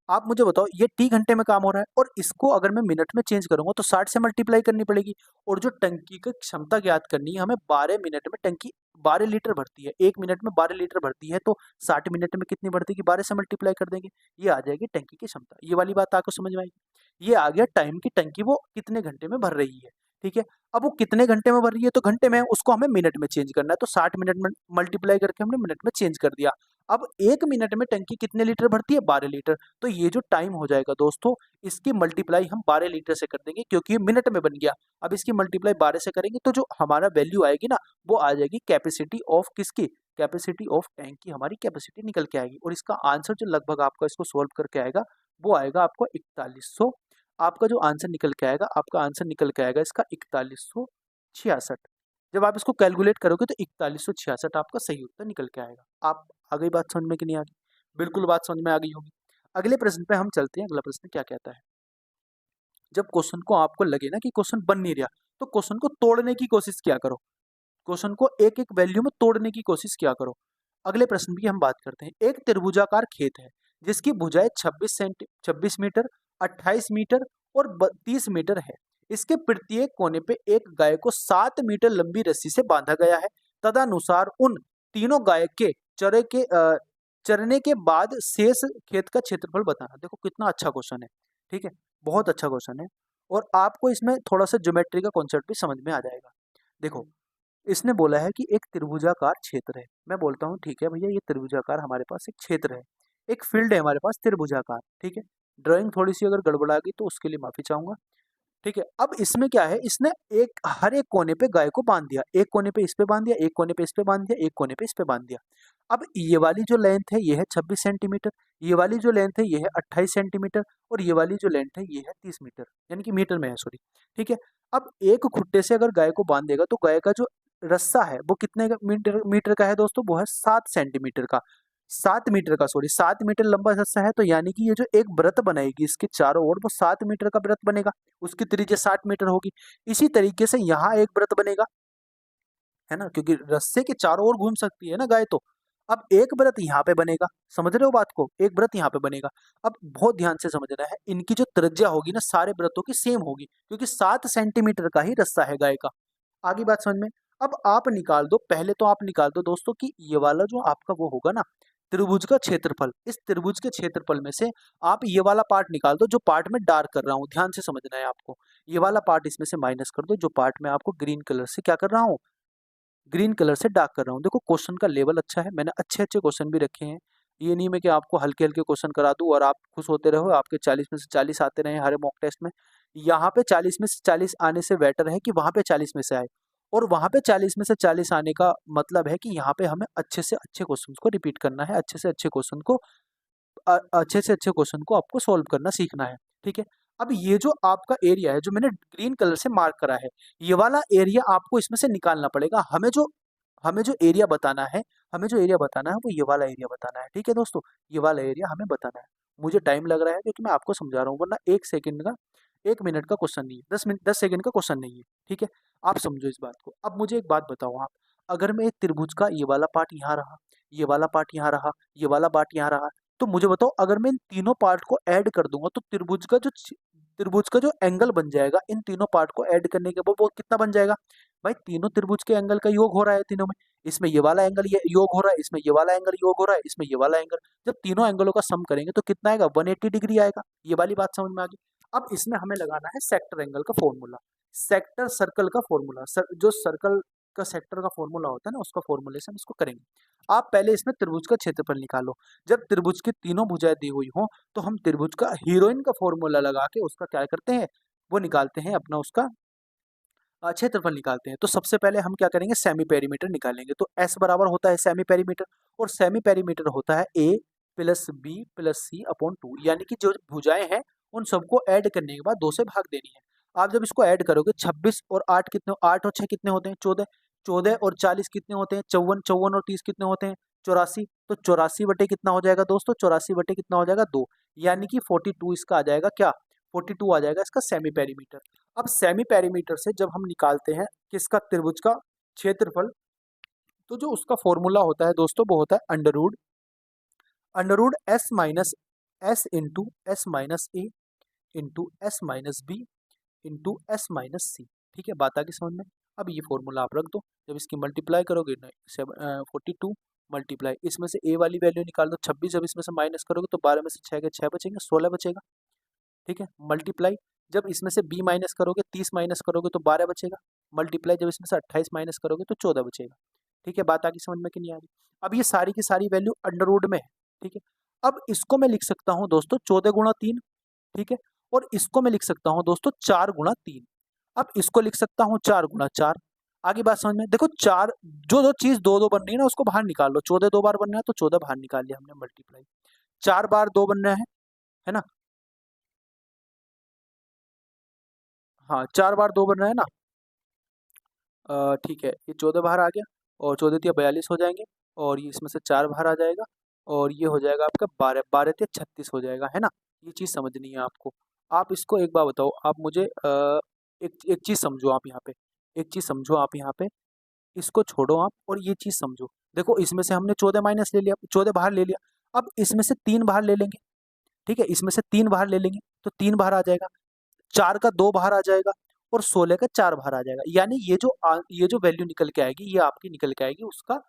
आप मुझे बताओ ये टी घंटे में काम हो रहा है और इसको अगर मैं मिनट में चेंज करूंगा तो 60 से मल्टीप्लाई करनी पड़ेगी। और जो टंकी की क्षमता ज्ञात करनी है हमें, 12 मिनट में टंकी 12 लीटर भरती है, 1 मिनट में 12 लीटर भरती है, तो 60 मिनट में कितनी भरती है? 12 से मल्टीप्लाई कर देंगे, ये आ जाएगी टंकी की क्षमता। ये वाली बात आपको समझ में आएगी। ये आ गया टाइम की टंकी वो कितने घंटे में भर रही है, ठीक है। अब वो कितने घंटे में भर रही है, तो घंटे में उसको हमें मिनट में चेंज करना है, तो 60 मिनट में मल्टीप्लाई करके हमने मिनट में चेंज कर दिया। अब 1 मिनट में टंकी कितने लीटर भरती है? 12 लीटर। तो ये जो टाइम हो जाएगा दोस्तों, इसकी मल्टीप्लाई हम 12 लीटर से कर देंगे क्योंकि ये मिनट में बन गया। अब इसकी मल्टीप्लाई 12 से करेंगे तो जो हमारा वैल्यू आएगी ना, वो आ जाएगी कैपेसिटी ऑफ किसकी? कैपेसिटी ऑफ टैंक की हमारी कैपेसिटी निकल के आएगी। और इसका आंसर जो लगभग आपका इसको सोल्व करके आएगा, वो आएगा आपको 4100। आपका जो आंसर निकल के आएगा, आपका आंसर निकल के आएगा इसका 4166। जब आप इसको कैलकुलेट करोगे तो 4166 आपका सही उत्तर निकल के आएगा। आप आ गई बात समझ में कि नहीं आ गई? बिल्कुल बात समझ में आ गई होगी। अगले प्रश्न पे हम चलते हैं। अगला प्रश्न क्या कहता है, जब क्वेश्चन को आपको लगे ना कि क्वेश्चन बन नहीं रहा, तो क्वेश्चन को तोड़ने की कोशिश किया करो। क्वेश्चन को एक एक वैल्यू में तोड़ने की कोशिश किया करो। अगले प्रश्न की हम बात करते हैं। एक त्रिभुजाकार खेत है जिसकी भुजाएं 26 मीटर, 28 मीटर और 30 मीटर है। इसके प्रत्येक कोने पे एक गाय को 7 मीटर लंबी रस्सी से बांधा गया है। तदनुसार उन तीनों गाय के चरने के बाद शेष खेत का क्षेत्रफल बताना। देखो कितना अच्छा क्वेश्चन है, ठीक है, बहुत अच्छा क्वेश्चन है। और आपको इसमें थोड़ा सा ज्योमेट्री का कॉन्सेप्ट भी समझ में आ जाएगा। देखो इसने बोला है कि एक त्रिभुजाकार क्षेत्र है। मैं बोलता हूँ ठीक है भैया, ये त्रिभुजाकार हमारे पास एक क्षेत्र है, एक फील्ड है हमारे पास त्रिभुजाकार, ठीक है। ड्राइंग थोड़ी सी अगर गड़बड़ा गई तो उसके लिए माफी चाहूंगा, ठीक है। अब इसमें क्या है, इसने एक हर एक कोने पे गाय को बांध दिया। एक कोने पे इस पे बांध दिया, एक कोने पे इस पे बांध दिया, एक कोने पे इस पे बांध दिया। अब ये वाली जो लेंथ है ये है 26 सेंटीमीटर, ये वाली जो लेंथ है ये है 28 सेंटीमीटर और ये वाली जो लेंथ है ये है 30 मीटर, यानी कि मीटर में है, सॉरी, ठीक है। अब एक खुट्टे से अगर गाय को बांध देगा तो गाय का जो रस्सा है वो कितने मीटर मीटर का है दोस्तों? वो है 7 सेंटीमीटर का, 7 मीटर का, सॉरी 7 मीटर लंबा रस्सा है। तो यानी कि ये जो एक व्रत बनाएगी इसके चारों ओर, वो 7 मीटर का व्रत बनेगा, उसकी त्रिज्या 60 मीटर होगी। इसी तरीके से यहाँ एक व्रत बनेगा, है ना, क्योंकि रस्से के चारों ओर घूम सकती है ना गाय। तो अब एक व्रत यहाँ पे बनेगा, समझ रहे हो बात को, एक व्रत यहाँ पे बनेगा। अब बहुत ध्यान से समझना है, इनकी जो त्रिज्या होगी ना सारे व्रतों की सेम होगी, क्योंकि 7 सेंटीमीटर का ही रस्सा है गाय का। आगे बात समझ में। अब आप निकाल दो, पहले तो आप निकाल दो दोस्तों कि ये वाला जो आपका वो होगा ना त्रिभुज का क्षेत्रफल, इस त्रिभुज के क्षेत्रफल में से आप ये वाला पार्ट निकाल दो, जो पार्ट में डार्क कर रहा हूँ, ध्यान से समझना है आपको। ये वाला पार्ट इसमें से माइनस कर दो, जो पार्ट में आपको ग्रीन कलर से क्या कर रहा हूँ, ग्रीन कलर से डार्क कर रहा हूँ। देखो क्वेश्चन का लेवल अच्छा है, मैंने अच्छे अच्छे क्वेश्चन भी रखे हैं। ये नहीं मैं कि आपको हल्के हल्के क्वेश्चन करा दूं और आप खुश होते रहो, आपके 40 में से 40 आते रहे हर मॉक टेस्ट में। यहाँ पे 40 में से 40 आने से बेटर है कि वहां पे 40 में से आए। और वहाँ पे 40 में से 40 आने का मतलब है कि यहाँ पे हमें अच्छे से अच्छे क्वेश्चन को रिपीट करना है, अच्छे से अच्छे क्वेश्चन को आपको सोल्व करना सीखना है। ठीक है, अब ये जो आपका एरिया है जो मैंने ग्रीन कलर से मार्क करा है, ये वाला एरिया आपको इसमें से निकालना पड़ेगा। हमें जो एरिया बताना है, वो ये वाला एरिया बताना है। ठीक है दोस्तों, ये वाला एरिया हमें बताना है। मुझे टाइम लग रहा है क्योंकि मैं आपको समझा रहा हूँ, वरना 1 मिनट का क्वेश्चन नहीं है, 10 सेकंड का क्वेश्चन नहीं है। ठीक है, आप समझो इस बात को। अब मुझे एक बात बताओ आप, अगर मैं एक त्रिभुज का ये वाला पार्ट यहाँ रहा, ये वाला पार्ट यहाँ रहा, ये वाला पार्ट यहाँ रहा, तो मुझे बताओ अगर मैं इन तीनों पार्ट को ऐड कर दूंगा तो त्रिभुज का जो एंगल बन जाएगा, इन तीनों पार्ट को ऐड करने के बाद वो कितना बन जाएगा? भाई तीनों त्रिभुज के एंगल का योग हो रहा है तीनों में। इसमें ये वाला एंगल ये योग हो रहा है, इसमें ये वाला एंगल योग हो रहा है, इसमें ये वाला एंगल। जब तीनों एंगलों का सम करेंगे तो कितना आएगा? 180 डिग्री आएगा। ये वाली बात समझ में आ गई। अब इसमें हमें लगाना है सेक्टर एंगल का फॉर्मूला, सेक्टर सर्कल का फॉर्मूला। जो सर्कल का सेक्टर का फॉर्मूला होता है ना, उसका फॉर्मूले से हम इसको करेंगे। आप पहले इसमें त्रिभुज का क्षेत्रफल निकालो। जब त्रिभुज की तीनों भुजाएं दी हुई हो तो हम त्रिभुज का हीरोइन का फॉर्मूला लगा के उसका क्या करते हैं, वो निकालते हैं, अपना उसका क्षेत्रफल निकालते हैं। तो सबसे पहले हम क्या करेंगे, सेमी पेरीमीटर निकालेंगे। तो एस बराबर होता है सेमी पेरीमीटर, और सेमी पेरीमीटर होता है ए प्लस बी प्लस सी अपॉन 2, यानी कि जो भुजाएं हैं उन सबको ऐड करने के बाद 2 से भाग देनी है। आप जब इसको ऐड करोगे 26 और 8 कितने, 8 और 6 कितने होते हैं? 14। 14 और 40 कितने होते हैं? 54। 54 और 30 कितने होते हैं? 84। तो 84 बटे कितना हो जाएगा दोस्तों? 84 बटे कितना हो जाएगा? 2, यानी कि 42 इसका आ जाएगा क्या? 42 आ जाएगा इसका सेमी पेरीमीटर। अब सेमी पेरीमीटर से जब हम निकालते हैं किसका, त्रिभुज का क्षेत्रफल, तो जो उसका फॉर्मूला होता है दोस्तों वो होता है under root S minus S into S minus A into S minus B into S minus C. ठीक है, बात आ गई समझ में। अब ये फॉर्मूला आप रख दो, जब इसकी मल्टीप्लाई करोगे 42 मल्टीप्लाई, इसमें से ए वाली वैल्यू निकाल दो 26, जब इसमें से माइनस करोगे तो 12 में से 6 के 6 बचेंगे, 16 बचेगा। ठीक है, मल्टीप्लाई, जब इसमें से b माइनस करोगे 30 माइनस करोगे तो 12 बचेगा। मल्टीप्लाई, जब इसमें से 28 माइनस करोगे तो 14 बचेगा। ठीक है, बात आगे समझ में कि नहीं आ रही? अब ये सारी की सारी वैल्यू अंडर रूट में है। ठीक है, अब इसको मैं लिख सकता हूँ दोस्तों 14 गुणा 3। ठीक है, और इसको मैं लिख सकता हूँ दोस्तों 4 गुणा 3। अब इसको लिख सकता हूँ 4 गुणा 4। आगे बात समझ में, देखो चार, जो जो चीज दो दो बन रही है ना उसको बाहर निकाल लो। 14 2 बार बन रहा है तो 14 बाहर निकाल लिया हमने, मल्टीप्लाई 4 बार 2 बन रहा है ना? हाँ, 4 बार 2 बन रहा है ना। ठीक है, ये 14 बाहर आ गया, और 14 तिया 42 हो जाएंगे, और ये इसमें से 4 बाहर आ जाएगा, और ये हो जाएगा आपका 12, 12 तिया 36 हो जाएगा, है ना? ये चीज़ समझनी है आपको। आप इसको एक बार बताओ, आप मुझे एक एक चीज़ समझो आप यहाँ पे, एक चीज़ समझो आप यहाँ पे, इसको छोड़ो आप और ये चीज़ समझो। देखो इसमें से हमने 14 माइनस ले लिया, 14 बाहर ले लिया। अब इसमें से 3 बाहर ले लेंगे। ठीक है, इसमें से 3 बाहर ले लेंगे तो 3 बाहर आ जाएगा, 4 का 2 बाहर आ जाएगा, और 16 का 4 बाहर आ जाएगा। यानी ये जो वैल्यू निकल के आएगी, ये आपकी निकल के आएगी उसका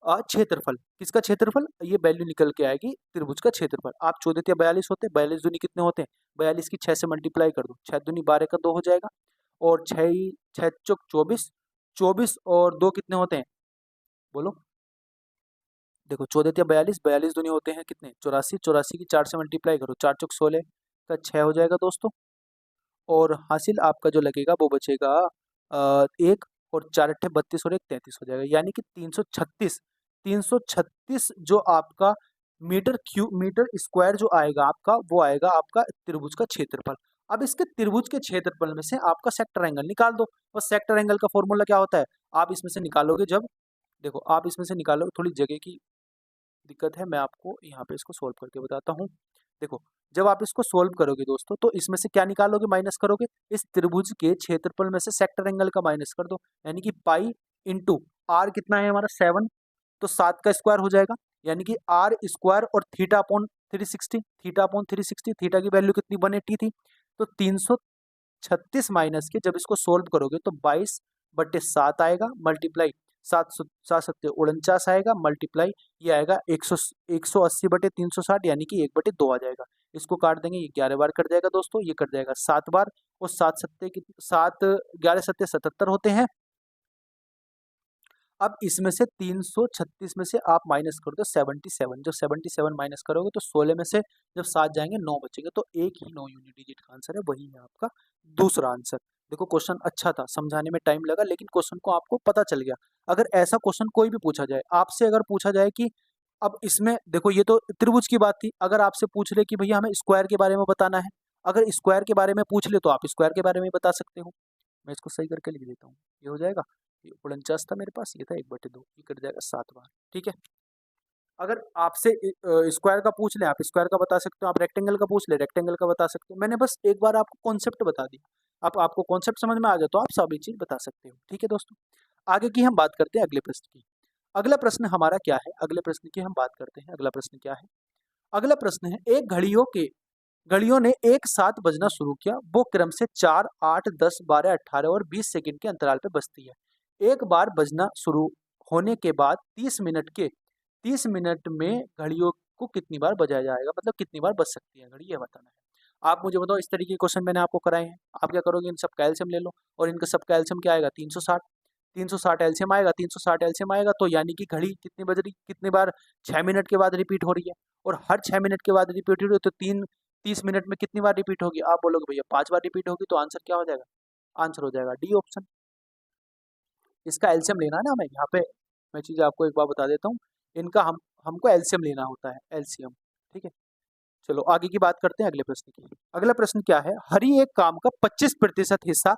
क्षेत्रफल। किसका क्षेत्रफल? ये वैल्यू निकल के आएगी त्रिभुज का क्षेत्रफल। आप 14 या 42 होते हैं, 42 दूनी कितने होते हैं? 42 की 6 से मल्टीप्लाई कर दो, 6 दूनी 12 का 2 हो जाएगा, और 6 चौक 24, 24 और 2 कितने होते हैं? बोलो। देखो 14 या 42, 42 दूनी होते हैं कितने? 84, 84 की 4 से मल्टीप्लाई करो, 4 चौक 16 का 6 हो जाएगा दोस्तों, और हासिल आपका जो लगेगा वो बचेगा 1, और 4 अट्ठे 32 और 1 33 हो जाएगा, यानी कि 336। 336 जो आपका मीटर स्क्वायर जो आएगा आपका, वो आएगा आपका त्रिभुज का क्षेत्रफल। अब इसके त्रिभुज के क्षेत्रफल में से आपका सेक्टर एंगल निकाल दो, और सेक्टर एंगल का फॉर्मूला क्या होता है? आप इसमें से निकालोगे जब, देखो आप इसमें से निकालोगे, थोड़ी जगह की दिक्कत है, मैं आपको यहाँ पे इसको सोल्व करके बताता हूँ। देखो जब आप इसको सोल्व करोगे दोस्तों, तो इसमें से क्या निकालोगे, माइनस करोगे, इस त्रिभुज के क्षेत्रफल में से सेक्टर एंगल का माइनस कर दो, यानी कि पाई इंटू आर कितना है हमारा 7, तो 7 का स्क्वायर हो जाएगा, यानी कि आर स्क्वायर, और theta upon 360, theta upon 360, theta की वैल्यू कितनी 180 थी, तो 336 माइनस के जब इसको सोल्व करोगे तो 22/7 आएगा, मल्टीप्लाई 7 7 49 आएगा, मल्टीप्लाई ये आएगा 180/360, यानी कि 1/2 आ जाएगा। इसको काट देंगे, ये 11 बार कट जाएगा दोस्तों, ये कट जाएगा 7 बार, और 7 11 सत्ते 77 होते हैं। अब इसमें से 336 में से आप माइनस कर दो 77, जब 77 माइनस करोगे तो 16 में से जब 7 जाएंगे 9 बचेंगे, तो एक ही 9 यूनिट डिजिट का आंसर है, वही है आपका दूसरा आंसर। देखो क्वेश्चन अच्छा था, समझाने में टाइम लगा, लेकिन क्वेश्चन को आपको पता चल गया। अगर ऐसा क्वेश्चन कोई भी पूछा जाए आपसे, अगर पूछा जाए कि अब इसमें देखो, ये तो त्रिभुज की बात थी, अगर आपसे पूछ ले कि भैया हमें स्क्वायर के बारे में बताना है, अगर स्क्वायर के बारे में पूछ ले तो आप स्क्वायर के बारे में बता सकते हो। मैं इसको सही करके लिख देता हूँ, ये हो जाएगा, ये 49 था मेरे पास, ये था 1/2, ये कट जाएगा 7 बार, ठीक है। अगर आपसे स्क्वायर का पूछ ले, आप स्क्वायर का बता सकते हो, आप रेक्टेंगल का पूछ ले, रेक्टेंगल का बता सकते हो। मैंने बस एक बार आपको कॉन्सेप्ट बता दिया, आप आपको कॉन्सेप्ट समझ में आ जाए तो आप सभी चीज बता सकते हो, ठीक है दोस्तों। आगे की हम बात करते हैं अगले प्रश्न की। अगला प्रश्न हमारा क्या है, अगले प्रश्न की हम बात करते हैं। अगला प्रश्न क्या है? अगला प्रश्न है, एक घड़ियों ने एक साथ बजना शुरू किया, वो क्रम से 4, 8, 10, 12, 18 और 20 सेकंड के अंतराल पे बजती है। एक बार बजना शुरू होने के बाद 30 मिनट में घड़ियों को कितनी बार बजाया जाएगा, मतलब कितनी बार बज सकती है घड़ी, ये बताना है। आप मुझे बताओ, इस तरीके के क्वेश्चन मैंने आपको कराए हैं, आप क्या करोगे, इन सब का एलसीएम ले लो, और इनका सब का एलसीएम क्या आएगा, 360। 360 एलसीएम आएगा, 360 एलसीएम आएगा, तो यानी कि घड़ी कितनी बज रही, कितनी बार, 6 मिनट के बाद रिपीट हो रही है, और हर 6 मिनट के बाद रिपीट हो रही है, तो 30 मिनट में कितनी बार रिपीट होगी, आप बोलोगे भैया 5 बार रिपीट होगी, तो आंसर क्या हो जाएगा, आंसर हो जाएगा डी ऑप्शन। इसका एलसीएम लेना है ना हमें, यहाँ पे मैं चीज़ आपको एक बार बता देता हूँ, इनका हमको एलसीएम लेना होता है, एलसीएम, ठीक है। चलो आगे की बात करते हैं अगले प्रश्न की। अगला प्रश्न क्या है, हरि एक काम का 25% हिस्सा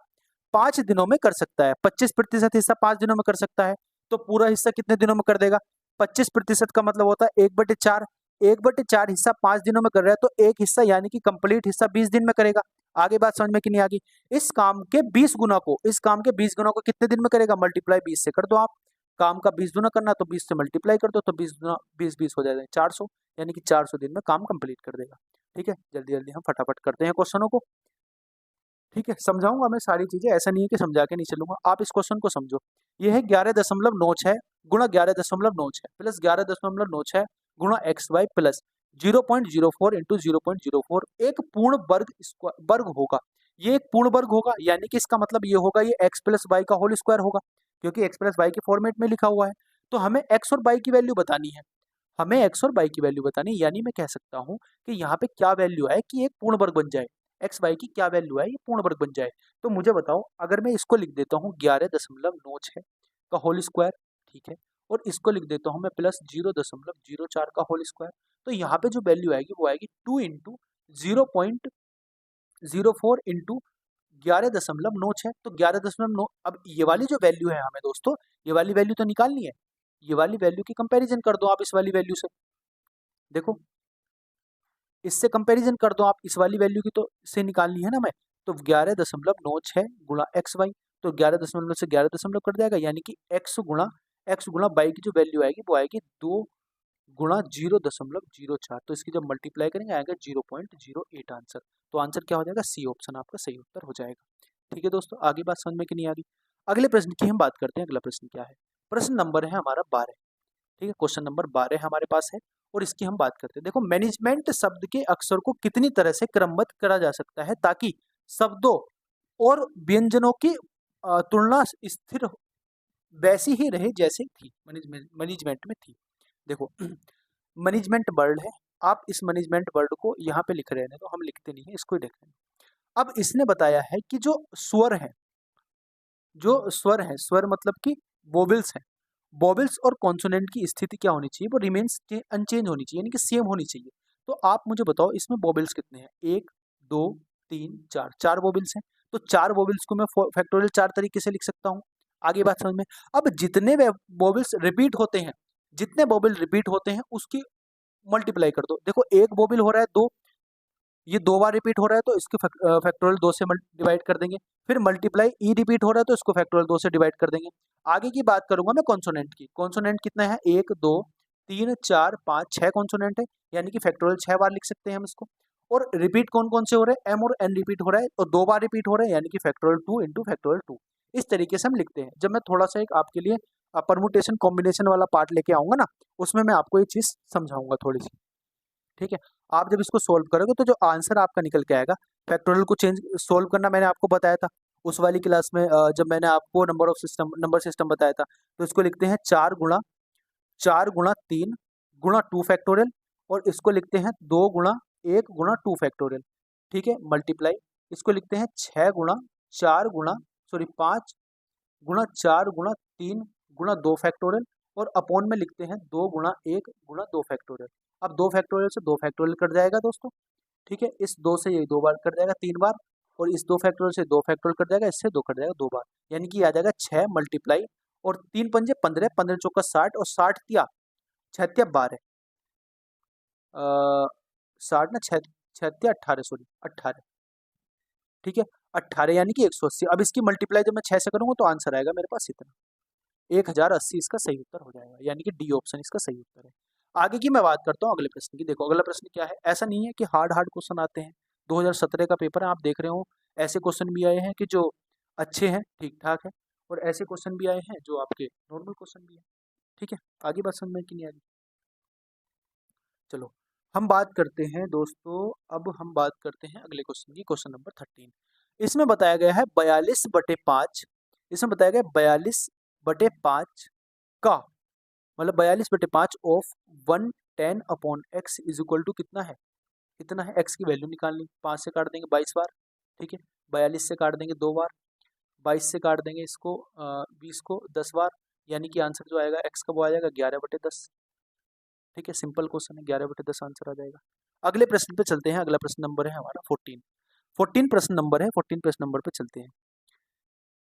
5 दिनों में कर सकता है। 25% हिस्सा 5 दिनों में कर सकता है, तो पूरा हिस्सा कितने दिनों में कर देगा? 25% का मतलब होता है 1/4। 1/4 हिस्सा 5 दिनों में कर रहा है, तो एक हिस्सा यानी कि कंप्लीट हिस्सा 20 दिन में करेगा। आगे बात समझ में कि नहीं आ गई? इस काम के 20 गुना को कितने दिन में करेगा? मल्टीप्लाई 20 से कर दो आप। काम का 20 गुना करना, तो 20 से मल्टीप्लाई कर दो, तो 20 गुना 20 हो जाएगा 400, यानी कि 400 दिन में काम कंप्लीट कर देगा। ठीक है, जल्दी जल्दी हम फटाफट करते हैं क्वेश्चनों को। ठीक है, समझाऊंगा मैं सारी चीजें, ऐसा नहीं है कि समझा के नहीं चलूंगा, आप इस क्वेश्चन को समझो। ये है 11.96 गुणा 11.96 प्लस 11.96 गुणा XY प्लस 0.04 इंटू 0.04, एक पूर्ण वर्ग होगा। ये एक पूर्ण वर्ग होगा, यानी कि इसका मतलब ये होगा, ये x प्लस वाई का होल स्क्वायर होगा, क्योंकि x प्लस वाई के फॉर्मेट में लिखा हुआ है। तो हमें x और y की वैल्यू बतानी है, हमें x और y की वैल्यू बतानी है, यानी मैं कह सकता हूं कि यहाँ पे क्या वैल्यू है कि एक पूर्ण वर्ग बन जाए, एक्स वाई की क्या वैल्यू है, ये पूर्ण वर्ग बन जाए। तो मुझे बताओ, अगर मैं इसको लिख देता हूँ 11.96 का होल स्क्वायर, ठीक है, और इसको लिख देता हूँ मैं प्लस 0.04 का होल स्क्वायर, तो यहाँ पे जो वैल्यू आएगी वो आएगी 2 इंटू 0.04 इंटू 11.96, तो 11.9। अब ये वाली जो वैल्यू है हमें दोस्तों, ये वाली वैल्यू तो निकालनी है, ये वाली वैल्यू की कंपैरिजन कर दो आप इस वाली वैल्यू से। देखो, इससे कंपैरिजन कर दो आप, इस वाली वैल्यू की तो इससे निकालनी है ना मैं, तो 11.96 गुणा एक्स वाई, तो 11 से 11 कट जाएगा, यानी कि एक्स गुणा वाई की जो वैल्यू आएगी वो आएगी 2 गुणा 0.04, तो इसकी जब मल्टीप्लाई करेंगे आएगा 0.08 आंसर। तो आंसर क्या हो जाएगा? सी ऑप्शन आपका सही उत्तर हो जाएगा। ठीक है दोस्तों, आगे बात समझ में कि नहीं आ गई? अगले प्रश्न की हम बात करते हैं। अगला प्रश्न क्या है? प्रश्न नंबर है हमारा 12। ठीक है, क्वेश्चन नंबर 12 हमारे पास है, और इसकी हम बात करते हैं। देखो, मैनेजमेंट शब्द के अक्षर को कितनी तरह से क्रमबद्ध करा जा सकता है ताकि शब्दों और व्यंजनों की तुलना स्थिर वैसी ही रहे जैसे थी मैनेजमेंट में थी। देखो, मैनेजमेंट वर्ड है, आप इस मैनेजमेंट वर्ड को यहाँ पे लिख रहे हैं, तो हम लिखते नहीं है, इसको ही देख रहे हैं। अब इसने बताया है कि जो स्वर मतलब कि वोवेल्स हैं, वोवेल्स और कॉन्सोनेंट की स्थिति क्या होनी चाहिए? वो रिमेन्स अनचेंज होनी चाहिए, यानी कि सेम होनी चाहिए। तो आप मुझे बताओ, इसमें वोवेल्स कितने हैं? 1, 2, 3, 4, 4 वोवेल्स हैं। तो 4 वोवेल्स को मैं फैक्टोरियल 4 तरीके से लिख सकता हूँ। आगे बात समझ में? अब जितने वोवेल्स रिपीट होते हैं, जितने वोवेल रिपीट होते हैं उसकी मल्टीप्लाई कर दो। देखो, एक वोवेल हो रहा है 2, ये 2 बार रिपीट हो रहा है, तो इसको फैक्टोरियल 2 से डिवाइड कर देंगे। फिर मल्टीप्लाई ई रिपीट हो रहा है, तो इसको फैक्टोरियल 2 से डिवाइड कर देंगे। आगे की बात करूंगा मैं कॉन्सोनेंट की। कॉन्सोनेंट कितने हैं? 1, 2, 3, 4, 5, 6 कॉन्सोनेंट है, यानी कि फैक्टोरियल 6 बार लिख सकते हैं हम इसको। और रिपीट कौन कौन से हो रहे हैं? एम और एन रिपीट हो रहा है, और 2 बार रिपीट हो रहे हैं, यानी कि फैक्टोरियल 2 इंटू फैक्टोरियल 2। इस तरीके से हम लिखते हैं। जब मैं थोड़ा सा एक आपके लिए परमुटेशन कॉम्बिनेशन वाला पार्ट लेके आऊंगा ना, उसमें मैं आपको ये चीज समझाऊंगा थोड़ी सी। ठीक है, आप जब इसको सोल्व करोगे तो जो आंसर आपका निकल के आएगा, फैक्टोरियल को चेंज सोल्व करना मैंने आपको बताया था उस वाली क्लास में, जब मैंने आपको नंबर सिस्टम बताया था। तो इसको लिखते हैं 4 गुणा 3 गुणा 2 फैक्टोरियल, और इसको लिखते हैं 2 गुणा 1 गुणा 2 फैक्टोरियल। ठीक है, मल्टीप्लाई, इसको लिखते हैं 6 गुणा 4 गुणा 5 गुणा 4 गुणा 3 गुणा 2 फैक्टोरियल और अपॉन में लिखते हैं 2 गुणा 1 गुणा 2 फैक्टोरियल। अब 2 फैक्टोरियल से 2 फैक्टोरियल कट जाएगा दोस्तों, ठीक है। इस 2 से ये 2 बार कट जाएगा 3 बार, और इस 2 फैक्टोरियल से 2 फैक्टोरियल कट जाएगा, इससे 2 कट जाएगा 2 बार, यानी कि आ जाएगा 6 मल्टीप्लाई और 3 पंजे 15, 15 चौका 60 और 60 तिया 6 तिया 12, 60 ना 6 तिया 18, सॉरी 18, ठीक है 18 यानी कि 180। अब इसकी मल्टीप्लाई जब मैं 6 से करूंगा तो आंसर आएगा मेरे पास इतना, 1080 इसका सही उत्तर हो जाएगा, यानी कि डी ऑप्शन इसका सही उत्तर है। आगे की मैं बात करता हूँ अगले प्रश्न की। देखो अगला प्रश्न क्या है, ऐसा नहीं है कि हार्ड हार्ड क्वेश्चन आते हैं, 2017 का पेपर है, आप देख रहे हो ऐसे क्वेश्चन भी आए हैं कि जो अच्छे हैं, ठीक ठाक है, और ऐसे क्वेश्चन भी आए हैं जो आपके नॉर्मल क्वेश्चन भी है, ठीक है। आगे बात समझ में कि नहीं आ रही? चलो हम बात करते हैं दोस्तों, अब हम बात करते हैं अगले क्वेश्चन की, क्वेश्चन नंबर 13। इसमें बताया गया है 42/5, इसमें बताया गया 42/5 का मतलब 42/5 of 110/x is equal to कितना है, कितना है, x की वैल्यू निकालनी, 5 से काट देंगे 22 बार, ठीक है, 42 से काट देंगे 2 बार, 22 से काट देंगे इसको 20 को 10 बार, यानी कि आंसर जो आएगा x का वो आ जाएगा 11/10, ठीक है। सिंपल क्वेश्चन है, 11/10 आंसर आ जाएगा। अगले प्रश्न पे चलते हैं, अगला प्रश्न नंबर है हमारा 14 प्रश्न नंबर है, 14 प्रश्न नंबर पे चलते हैं,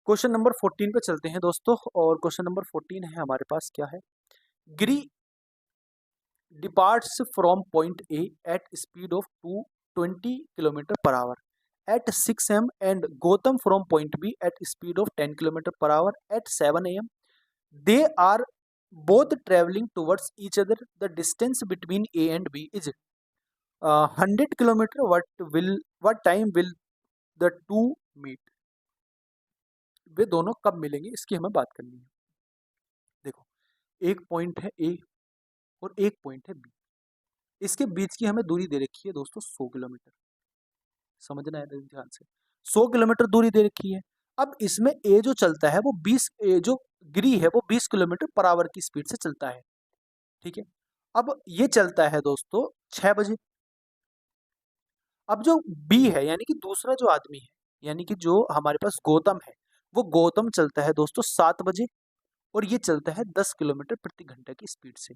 क्वेश्चन नंबर 14 पे चलते हैं दोस्तों। और क्वेश्चन नंबर 14 है हमारे पास, क्या है, गिरी departs from point A at speed of 220 km/h at 6 am and Gautam from point B at speed of 10 km/h at 7 am. They are both traveling towards each other. The distance between A and B is 100 km. What time will the two meet? वे दोनों कब मिलेंगे, इसकी हमें बात करनी है। देखो एक पॉइंट है ए और एक पॉइंट है बी, इसके बीच की हमें दूरी दे रखी है दोस्तों 100 किलोमीटर, समझना है ध्यान से, 100 किलोमीटर दूरी दे रखी है। अब इसमें ए जो चलता है वो 20, जो गिरी है वो 20 किलोमीटर पर आवर की स्पीड से चलता है, ठीक है। अब ये चलता है दोस्तों 6 बजे। अब जो बी है यानी कि दूसरा जो आदमी है, यानी कि जो हमारे पास गौतम है, वो गौतम चलता है दोस्तों 7 बजे और ये चलता है 10 किलोमीटर प्रति घंटा की स्पीड से।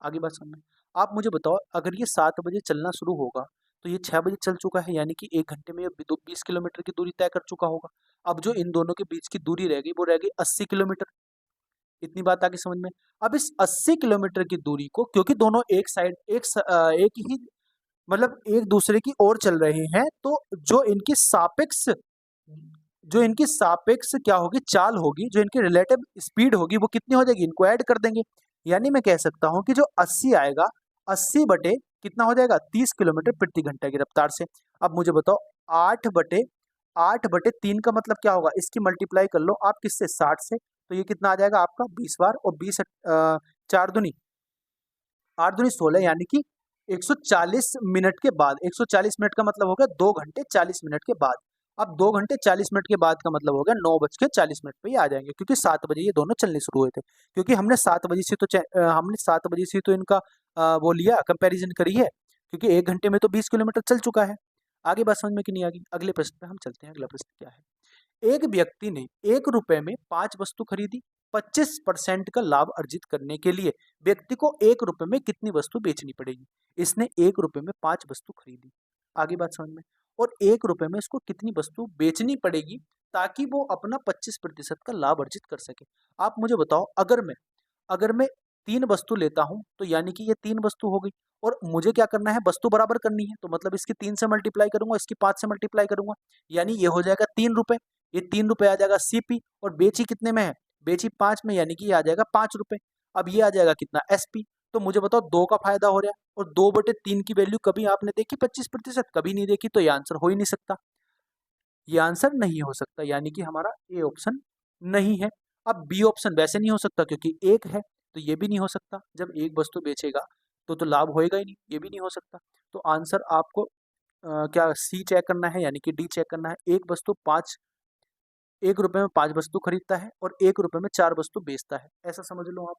आगे बात समझ में, आप मुझे बताओ अगर ये 7 बजे चलना शुरू होगा तो ये 6 बजे चल चुका है, यानी कि 1 घंटे में ये 20 किलोमीटर की दूरी तय कर चुका होगा। अब जो इन दोनों के बीच की दूरी रह गई वो रह गई 80 किलोमीटर। इतनी बात आगे समझ में। अब इस 80 किलोमीटर की दूरी को, क्योंकि दोनों एक साइड एक ही मतलब एक दूसरे की ओर चल रहे हैं, तो जो इनकी सापेक्ष क्या होगी, चाल होगी, जो इनकी रिलेटिव स्पीड होगी वो कितनी हो जाएगी, इनको ऐड कर देंगे। यानी मैं कह सकता हूं कि जो 80 आएगा 80 बटे कितना हो जाएगा 30 किलोमीटर प्रति घंटा की रफ्तार से। अब मुझे बताओ 8/3 का मतलब क्या होगा, इसकी मल्टीप्लाई कर लो आप किससे, 60 से, तो ये कितना आ जाएगा आपका 20 बार, और 20 4 दूनी 8 दूनी 16, यानी कि 140 मिनट के बाद, 140 मिनट का मतलब हो गया 2 घंटे 40 मिनट के बाद। अब 2 घंटे 40 मिनट के बाद का मतलब हो गया 9:40 पे ही आ जाएंगे, क्योंकि 7 बजे ये दोनों चलने शुरू हुए थे, क्योंकि हमने 7 बजे से तो हमने 7 बजे से तो इनका वो लिया, कंपैरिजन करी है, क्योंकि 1 घंटे में तो 20 किलोमीटर चल चुका है। आगे बात समझ में कि नहीं आ गई? अगले प्रश्न पे हम चलते हैं। अगला प्रश्न क्या है, एक व्यक्ति ने 1 रुपए में 5 वस्तु खरीदी, 25% का लाभ अर्जित करने के लिए व्यक्ति को 1 रुपए में कितनी वस्तु बेचनी पड़ेगी। इसने 1 रुपए में 5 वस्तु खरीदी, आगे बात समझ में, और 1 रुपए में इसको कितनी वस्तु बेचनी पड़ेगी ताकि वो अपना 25% का लाभ अर्जित कर सके। आप मुझे बताओ अगर मैं 3 वस्तु लेता हूं तो यानी कि ये 3 वस्तु हो गई, और मुझे क्या करना है, वस्तु बराबर करनी है, तो मतलब इसकी 3 से मल्टीप्लाई करूंगा, इसकी 5 से मल्टीप्लाई करूंगा, यानी ये हो जाएगा 3 रुपए, ये 3 रुपए आ जाएगा सीपी, और बेची कितने में है, बेची 5 में, यानी कि ये आ जाएगा 5 रुपए। अब ये आ जाएगा कितना, एसपी। तो मुझे बताओ 2 का फायदा हो रहा है, और 2/3 की वैल्यू कभी आपने देखी 25%, कभी नहीं देखी, तो ये आंसर हो ही नहीं सकता, ये आंसर नहीं हो सकता, यानी कि हमारा ए ऑप्शन नहीं है। अब बी ऑप्शन वैसे नहीं हो सकता क्योंकि एक है, तो ये भी नहीं हो सकता, जब एक वस्तु बेचेगा तो लाभ होएगा ही नहीं, ये भी नहीं हो सकता। तो आंसर आपको क्या सी चेक करना है, यानी कि डी चेक करना है। एक वस्तु 1 रुपए में 5 वस्तु खरीदता है और 1 रुपए में 4 वस्तु बेचता है, ऐसा समझ लो आप।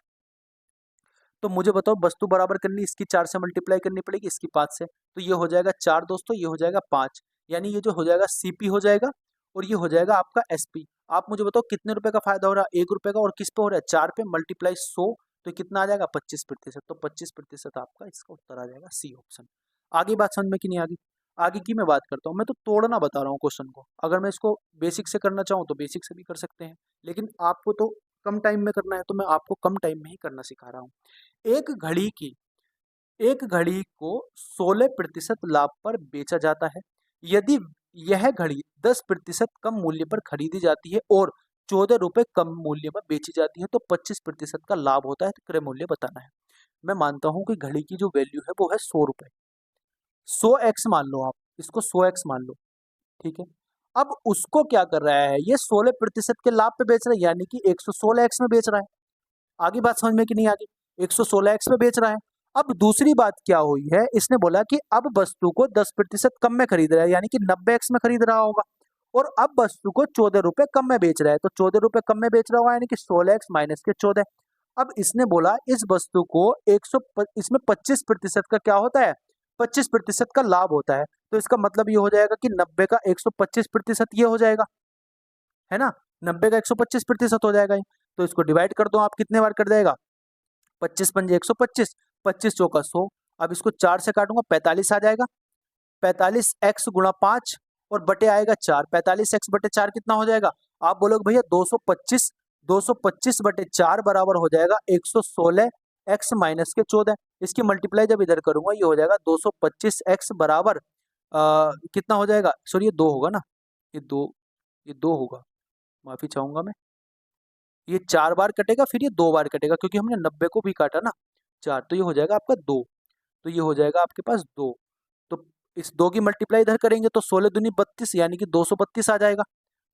तो मुझे बताओ वस्तु बराबर करनी, इसकी 4 से मल्टीप्लाई करनी पड़ेगी, इसकी 5 से, तो ये हो जाएगा 4 दोस्तों, ये हो जाएगा 5, यानी ये जो हो जाएगा सीपी हो जाएगा, और ये हो जाएगा आपका एसपी। आप मुझे बताओ कितने रुपए का फायदा हो रहा है, 1 रुपए का, और किस पे हो रहा है, 4 पे, मल्टीप्लाई 100, तो कितना आ जाएगा, 25%। तो 25% आपका इसका उत्तर आ जाएगा सी ऑप्शन। आगे बात समझ में कि नहीं आगे? आगे की मैं बात करता हूँ, मैं तो तोड़ना बता रहा हूँ क्वेश्चन को। अगर मैं इसको बेसिक से करना चाहूँ तो बेसिक से भी कर सकते हैं, लेकिन आपको तो कम टाइम में करना है, तो मैं आपको कम टाइम में ही करना सिखा रहा हूँ। एक घड़ी की एक घड़ी को 16% लाभ पर बेचा जाता है। यदि यह घड़ी 10% कम मूल्य पर खरीदी जाती है और 14 रुपए कम मूल्य में बेची जाती है, तो 25% का लाभ होता है। तो क्रय मूल्य बताना है। मैं मानता हूं कि घड़ी की जो वैल्यू है वो है 100 रुपए। 100x मान लो, आप इसको 100x मान लो, ठीक है। अब उसको क्या कर रहा है, ये 16% के लाभ पे बेच रहा है, यानी कि 116x में बेच रहा है। आगे बात समझ में कि नहीं आगे? 116x में बेच रहा है। अब दूसरी बात क्या हुई है, इसने बोला कि अब वस्तु को 10% कम में खरीद रहा है, यानी कि 90x में खरीद रहा होगा, और अब वस्तु को 14 रुपए कम में बेच रहा है। तो 14 रुपए कम में बेच रहा होगा, यानी कि 16x माइनस के 14। अब इसने बोला इस वस्तु को इसमें 25% का क्या होता है, 25% का लाभ होता है। तो इसका मतलब ये हो जाएगा कि 90 का 125% ये हो जाएगा, है ना। 90 का 125% हो जाएगा ये। तो इसको डिवाइड कर दो आप, कितने बार कर जाएगा, 25×5 125, 25×4 = 100। अब इसको 4 से काटूंगा, 45 आ जाएगा। 45x×5 और बटे आएगा 4, 45x/4 कितना हो जाएगा, आप बोलोगे भैया 225, 225/4 बराबर हो जाएगा 116x माइनस के 14। इसकी मल्टीप्लाई जब इधर करूंगा, ये हो जाएगा 225x बराबर कितना हो जाएगा, सॉरी ये 2 होगा ना, ये दो होगा, माफी चाहूंगा मैं। ये 4 बार कटेगा, फिर ये 2 बार कटेगा, क्योंकि हमने 90 को भी काटा ना 4, तो ये हो जाएगा आपका 2। तो ये हो जाएगा आपके पास 2। तो इस 2 की मल्टीप्लाई इधर करेंगे तो 16 दूनी 32, यानी कि 232 आ जाएगा।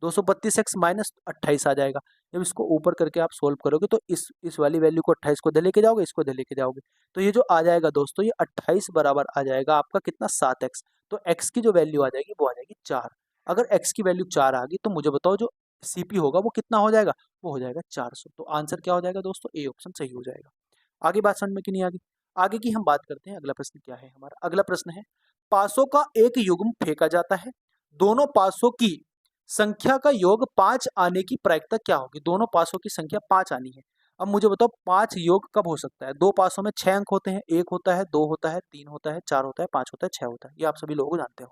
232x माइनस 28 आ जाएगा। जब इसको ऊपर करके आप सोल्व करोगे तो इस वाली वैल्यू को 28 को इधर लेके जाओगे, इसको इधर लेके जाओगे, तो ये जो आ जाएगा दोस्तों, ये 28 बराबर आ जाएगा आपका कितना, 7x। तो x की जो वैल्यू आ जाएगी वो आ जाएगी 4। अगर x की वैल्यू 4 आ गई तो मुझे बताओ जो सीपी होगा वो कितना हो जाएगा, वो हो जाएगा 400। तो आंसर क्या हो जाएगा दोस्तों, ए ऑप्शन सही हो जाएगा। आगे बात समझ में कि नहीं आगे? आगे की हम बात करते हैं। अगला प्रश्न क्या है हमारा? अगला प्रश्न है, पासों का एक युग्म फेंका जाता है, दोनों पासों की संख्या का योग 5 आने की प्रायिकता क्या होगी? दोनों पासों की संख्या 5 आनी है। अब मुझे बताओ 5 योग कब हो सकता है? दो पासों में 6 अंक होते हैं, 1 होता है, 2 होता है, 3 होता है, 4 होता है, 5 होता है, 6 होता है, ये आप सभी लोग जानते हो।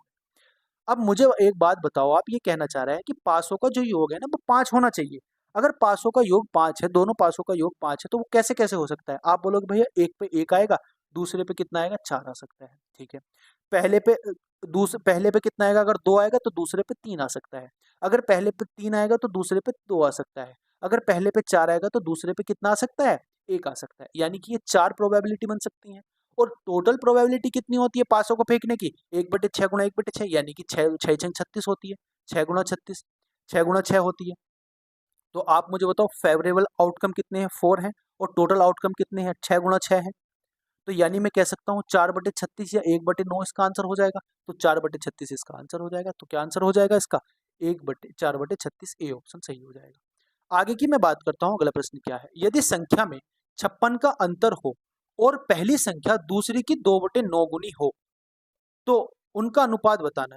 अब मुझे एक बात बताओ, आप ये कहना चाह रहे हैं कि पासों का जो योग है ना वो 5 होना चाहिए। अगर पासों का योग 5 है, दोनों पासों का योग 5 है, तो वो कैसे कैसे हो सकता है? आप बोलोगे भैया एक पे 1 आएगा, दूसरे पे कितना आएगा, 4 आ सकता है, ठीक है। पहले पे पहले पे कितना आएगा, अगर 2 आएगा तो दूसरे पे 3 आ सकता है। अगर पहले पे 3 आएगा तो दूसरे पे 2 आ सकता है। अगर पहले पे 4 आएगा तो दूसरे पे कितना आ सकता है, 1 आ सकता है। यानी कि ये 4 प्रोबेबिलिटी बन सकती हैं। और टोटल प्रोबेबिलिटी कितनी होती है पासों को फेंकने की, 1/6 गुणा 1/6, यानी कि 6 6 36 होती है। 6 × 36, 6 × 6 होती है। तो आप मुझे बताओ फेवरेबल आउटकम कितने हैं, 4 हैं, और टोटल आउटकम कितने हैं, 6 × 6 है। तो यानी मैं कह सकता हूँ 4/36 या 1/9 इसका आंसर हो जाएगा। तो 4/36 इसका आंसर हो जाएगा। तो क्या आंसर हो जाएगा इसका, 4/36 ए ऑप्शन सही हो जाएगा। आगे की मैं बात करता हूँ। अगला प्रश्न क्या है, यदि संख्या में 56 का अंतर हो और पहली संख्या दूसरी की 2/9 गुनी हो, तो उनका अनुपात बताना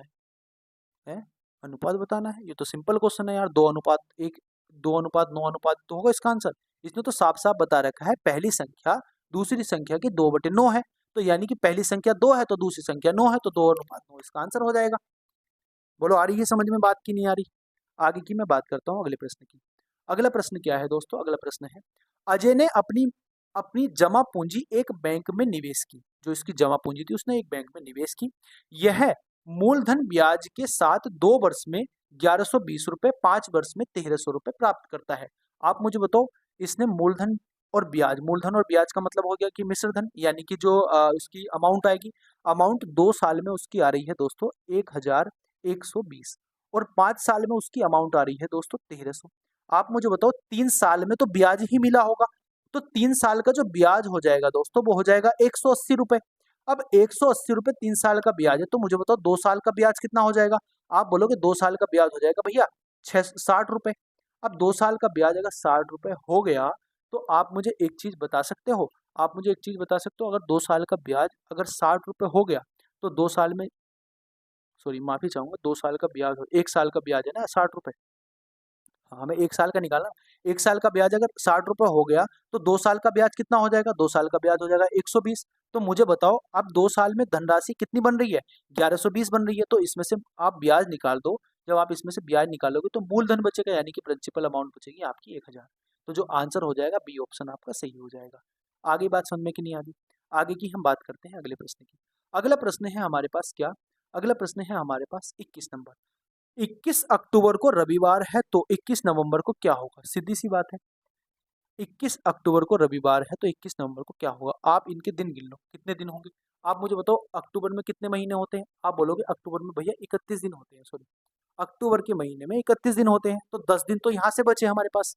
है? अनुपात बताना है, ये तो सिंपल क्वेश्चन है यार। 2:1, 2:9 तो होगा इसका आंसर। इसने तो साफ साफ बता रखा है पहली संख्या दूसरी संख्या की 2/9 है, तो यानी कि पहली संख्या 2 है तो दूसरी संख्या 9 है, तो 2:9 इसका आंसर हो जाएगा। बोलो आ रही है समझ में बात की नहीं आ रही? आगे की मैं बात करता हूँ अगले प्रश्न की। अगला प्रश्न क्या है दोस्तों? अगला प्रश्न है, अजय ने अपनी अपनी जमा पूंजी एक बैंक में निवेश की। जो इसकी जमा पूंजी थी उसने एक बैंक में निवेश की। यह मूलधन ब्याज के साथ 2 वर्ष में 1120 रुपए, 5 वर्ष में 1300 रुपए प्राप्त करता है। आप मुझे बताओ, इसने मूलधन और ब्याज का मतलब हो गया कि मिश्र धन, यानी कि जो उसकी अमाउंट आएगी, अमाउंट 2 साल में उसकी आ रही है दोस्तों 1120, और 5 साल में उसकी अमाउंट आ रही है दोस्तों 1300। आप मुझे बताओ 3 साल में तो ब्याज ही मिला होगा, तो 3 साल का जो ब्याज हो जाएगा दोस्तों वो हो जाएगा 180 रुपए। अब 180 रुपए 3 साल का ब्याज है, तो मुझे बताओ 2 साल का ब्याज कितना हो जाएगा? आप बोलोगे 2 साल का ब्याज हो जाएगा भैया 60 रुपए। अब 2 साल का ब्याज अगर 60 रुपए हो गया, तो आप मुझे एक चीज बता सकते हो, अगर 2 साल का ब्याज अगर 60 रुपए हो गया, तो 2 साल में सॉरी माफी चाहूंगा, 2 साल का ब्याज हो, 1 साल का ब्याज है ना 60 रुपए। हाँ, हमें 1 साल का निकालना। 1 साल का ब्याज अगर 60 रुपए हो गया तो 2 साल का ब्याज कितना हो जाएगा? 2 साल का ब्याज हो जाएगा 120। तो मुझे बताओ अब 2 साल में धनराशि कितनी बन रही है? 1120 बन रही है। तो इसमें से आप ब्याज निकाल दो। जब आप इसमें से ब्याज निकालोगे तो मूलधन बचेगा, यानी कि प्रिंसिपल अमाउंट बचेगी आपकी 1000। तो जो आंसर हो जाएगा बी ऑप्शन आपका सही हो जाएगा। आगे बात समझ में कि नहीं आ गई? आगे की हम बात करते हैं अगले प्रश्न की। अगला प्रश्न है हमारे पास क्या? अगला प्रश्न है हमारे पास 21 नंबर। 21 अक्टूबर को रविवार है तो 21 नवंबर को क्या होगा? सीधी सी बात है। 21 अक्टूबर को रविवार है तो 21 नवंबर को क्या होगा? आप इनके दिन गिन लो, कितने दिन होंगे? आप मुझे बताओ अक्टूबर में कितने महीने होते हैं? आप बोलोगे अक्टूबर में भैया 31 दिन होते हैं, सॉरी अक्टूबर के महीने में 31 दिन होते हैं। तो 10 दिन तो यहाँ से बचे हमारे पास,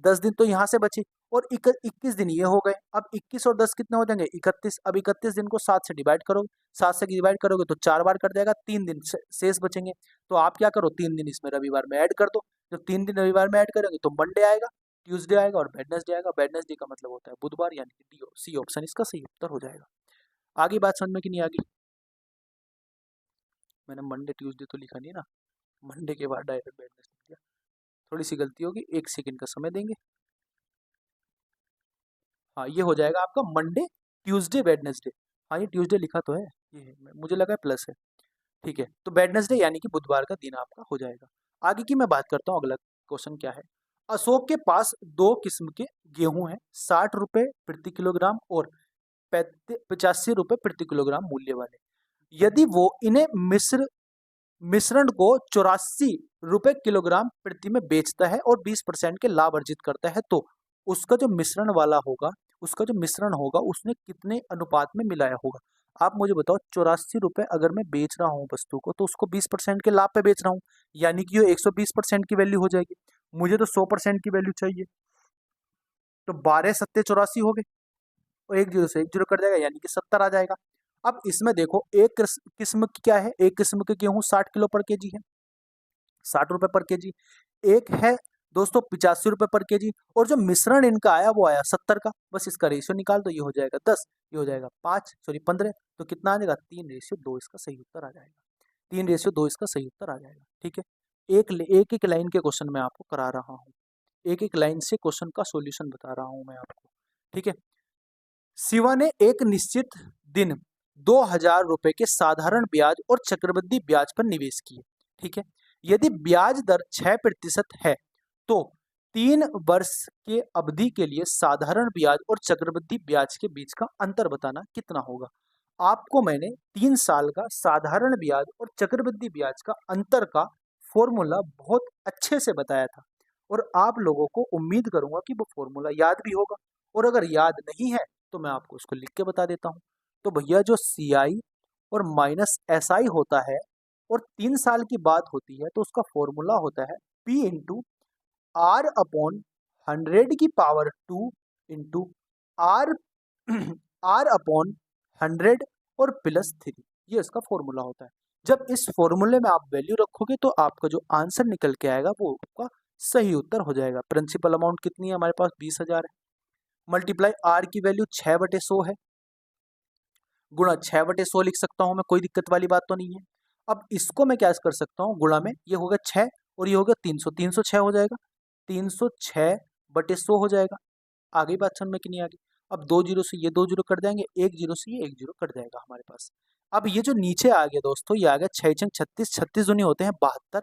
10 दिन तो यहाँ से बचे और 21 दिन ये हो गए। अब 21 और 10 कितने हो जाएंगे? 31। अब 31 दिन को 7 से डिवाइड करोगे, 7 से डिवाइड करोगे तो 4 बार कट जाएगा, 3 दिन शेष बचेंगे। तो आप क्या करो, 3 दिन इसमें रविवार में ऐड कर दो। जब 3 दिन रविवार में ऐड करेंगे तो मंडे आएगा, ट्यूसडे आएगा और वेडनेसडे आएगा। वेडनेसडे का मतलब होता है बुधवार, यानी कि डी सी ऑप्शन इसका सही उत्तर हो जाएगा। आगे बात समझ में कि नहीं आ गई? मैंने मंडे ट्यूसडे तो लिखा नहीं ना, मंडे के बाद डायरेक्ट वेडनेसडे लिख दिया। थोड़ी सी गलती होगी, 1 सेकंड का समय देंगे। हाँ, ये हो जाएगा आपका मंडे ट्यूसडे वेडनेसडे। हाँ, ये ट्यूसडे लिखा तो है, ये है, मुझे लगा प्लस है। ठीक है, तो वेडनेसडे यानी कि बुधवार का दिन आपका हो जाएगा। आगे की मैं बात करता हूँ, अगला क्वेश्चन क्या है। अशोक के पास 2 किस्म के गेहूं हैं, 60 रुपए प्रति किलोग्राम और 85 रुपए प्रति किलोग्राम मूल्य वाले। यदि वो इन्हें मिश्रण को 84 रुपए किलोग्राम प्रति में बेचता है और 20% के लाभ अर्जित करता है, तो उसका जो मिश्रण वाला होगा, उसका जो मिश्रण होगा उसने कितने अनुपात में मिलाया होगा? आप मुझे बताओ, 84 रुपए अगर मैं बेच रहा हूँ वस्तु को तो उसको 20% के लाभ पे बेच रहा हूँ, यानी कि ये 120% की वैल्यू हो जाएगी। मुझे तो 100% की वैल्यू चाहिए, तो 12 सत्ते 84 हो गए और 1 जीरो से 1 जीरो कट जाएगा, यानी कि 70 आ जाएगा। अब इसमें देखो, एक किस्म की क्या है, एक किस्म के गेहूं 60 किलो पर केजी है, 60 रुपए पर केजी। एक है दोस्तों 85 रुपए पर केजी, और जो मिश्रण इनका आया वो आया 70 का। बस इसका रेशियो निकाल दो, ये हो जाएगा 10, ये हो जाएगा 5, सॉरी 15। तो कितना आ जाएगा? 3:2 इसका सही उत्तर आ जाएगा। 3:2 इसका सही उत्तर आ जाएगा। ठीक है, एक एक लाइन के क्वेश्चन मैं आपको करा रहा हूँ, एक एक लाइन से क्वेश्चन का सोल्यूशन बता रहा हूँ मैं आपको। ठीक है, शिवा ने एक निश्चित दिन 2,000 रुपए के साधारण ब्याज और चक्रवृद्धि ब्याज पर निवेश किए। ठीक है, यदि ब्याज दर 6% है तो 3 वर्ष के अवधि के लिए साधारण ब्याज और चक्रवृद्धि ब्याज के बीच का अंतर बताना कितना होगा? आपको मैंने 3 साल का साधारण ब्याज और चक्रवृद्धि ब्याज का अंतर का फॉर्मूला बहुत अच्छे से बताया था, और आप लोगों को उम्मीद करूंगा कि वो फॉर्मूला याद भी होगा। और अगर याद नहीं है तो मैं आपको उसको लिख के बता देता हूँ। तो भैया जो CI और माइनस SI होता है और 3 साल की बात होती है तो उसका फॉर्मूला होता है P/R/100 इंटू आर R/100 और +3, ये इसका फॉर्मूला होता है। जब इस फॉर्मूले में आप वैल्यू रखोगे तो आपका जो आंसर निकल के आएगा वो आपका सही उत्तर हो जाएगा। प्रिंसिपल अमाउंट कितनी है हमारे पास? 20,000 है, मल्टीप्लाई R की वैल्यू 6/100 है, गुणा 6/100 लिख सकता हूं मैं, कोई दिक्कत वाली बात तो नहीं है। अब इसको मैं क्या कर सकता हूँ, गुणा में ये होगा 6 और ये होगा 300, 306 हो जाएगा, 306/100 हो जाएगा। आगे बात समझ में कि नहीं आ गई? अब 2 जीरो से ये 2 जीरो कट जाएंगे, 1 जीरो से ये 1 जीरो कट जाएगा हमारे पास। अब ये जो नीचे आ गया दोस्तों, ये आ गया 6 छंग 36, 36 दूनी होते हैं 72,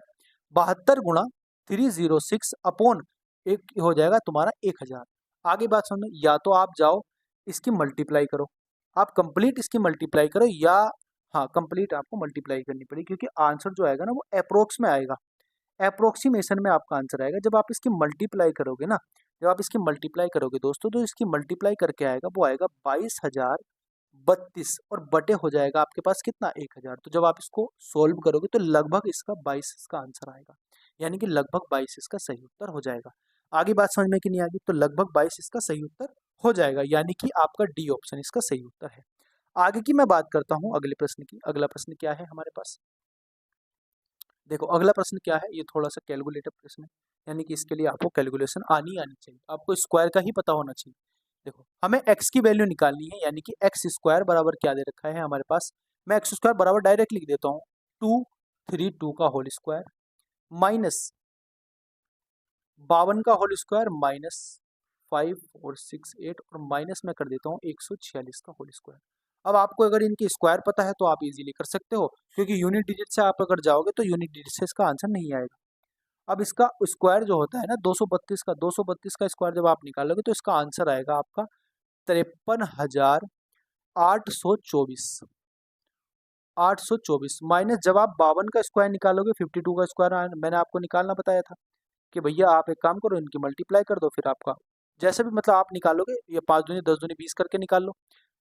72 गुणा 306 अपॉन एक हो जाएगा तुम्हारा 1000। आगे बात समझ में, या तो आप जाओ इसकी मल्टीप्लाई करो, आप कंप्लीट इसकी मल्टीप्लाई करो, या हाँ कंप्लीट आपको मल्टीप्लाई करनी पड़ेगी, क्योंकि आंसर जो आएगा ना वो अप्रोक्स में आएगा, अप्रोक्सीमेशन में आपका आंसर आएगा। जब आप इसकी मल्टीप्लाई करोगे ना, जब आप इसकी मल्टीप्लाई करोगे दोस्तों, तो इसकी मल्टीप्लाई करके आएगा वो आएगा 22,032 और बटे हो जाएगा आपके पास कितना? 1000। तो जब आप इसको सोल्व करोगे तो लगभग इसका 22 इसका आंसर आएगा, यानी कि लगभग 22 इसका सही उत्तर हो जाएगा। आगे बात समझ में कि नहीं आ गई? तो लगभग 22 इसका सही उत्तर हो जाएगा, यानी कि आपका डी ऑप्शन इसका सही उत्तर है। आगे की मैं बात करता हूं अगले प्रश्न की। अगला प्रश्न क्या है हमारे पास? देखो अगला प्रश्न क्या है, ये थोड़ा सा कैलकुलेटिव प्रश्न है, यानी कि इसके लिए आपको कैलकुलेशन आनी चाहिए, आपको स्क्वायर का ही पता होना चाहिए। देखो हमें x की वैल्यू निकालनी है, यानी कि x स्क्वायर बराबर क्या दे रखा है हमारे पास? मैं x स्क्वायर बराबर डायरेक्ट लिख देता हूँ 32 का होल स्क्वायर माइनस 52 का होल स्क्वायर माइनस 5468 और माइनस में कर देता हूँ 146 का होल स्क्वायर। अब आपको अगर इनकी स्क्वायर पता है तो आप इजीली कर सकते हो, क्योंकि यूनिट डिजिट से आप अगर जाओगे तो यूनिट डिजिट से इसका आंसर नहीं आएगा। अब इसका स्क्वायर जो होता है ना 232 का स्क्वायर जब आप निकालोगे तो इसका आंसर आएगा आपका 53,824। 824 माइनस जब आप 52 का स्क्वायर निकालोगे 52 का स्क्वायर मैंने आपको निकालना बताया था कि भैया आप एक काम करो इनकी मल्टीप्लाई कर दो, फिर आपका जैसे भी मतलब आप निकालोगे, ये 5 दूनी 10 दूनी 20 करके निकाल लो,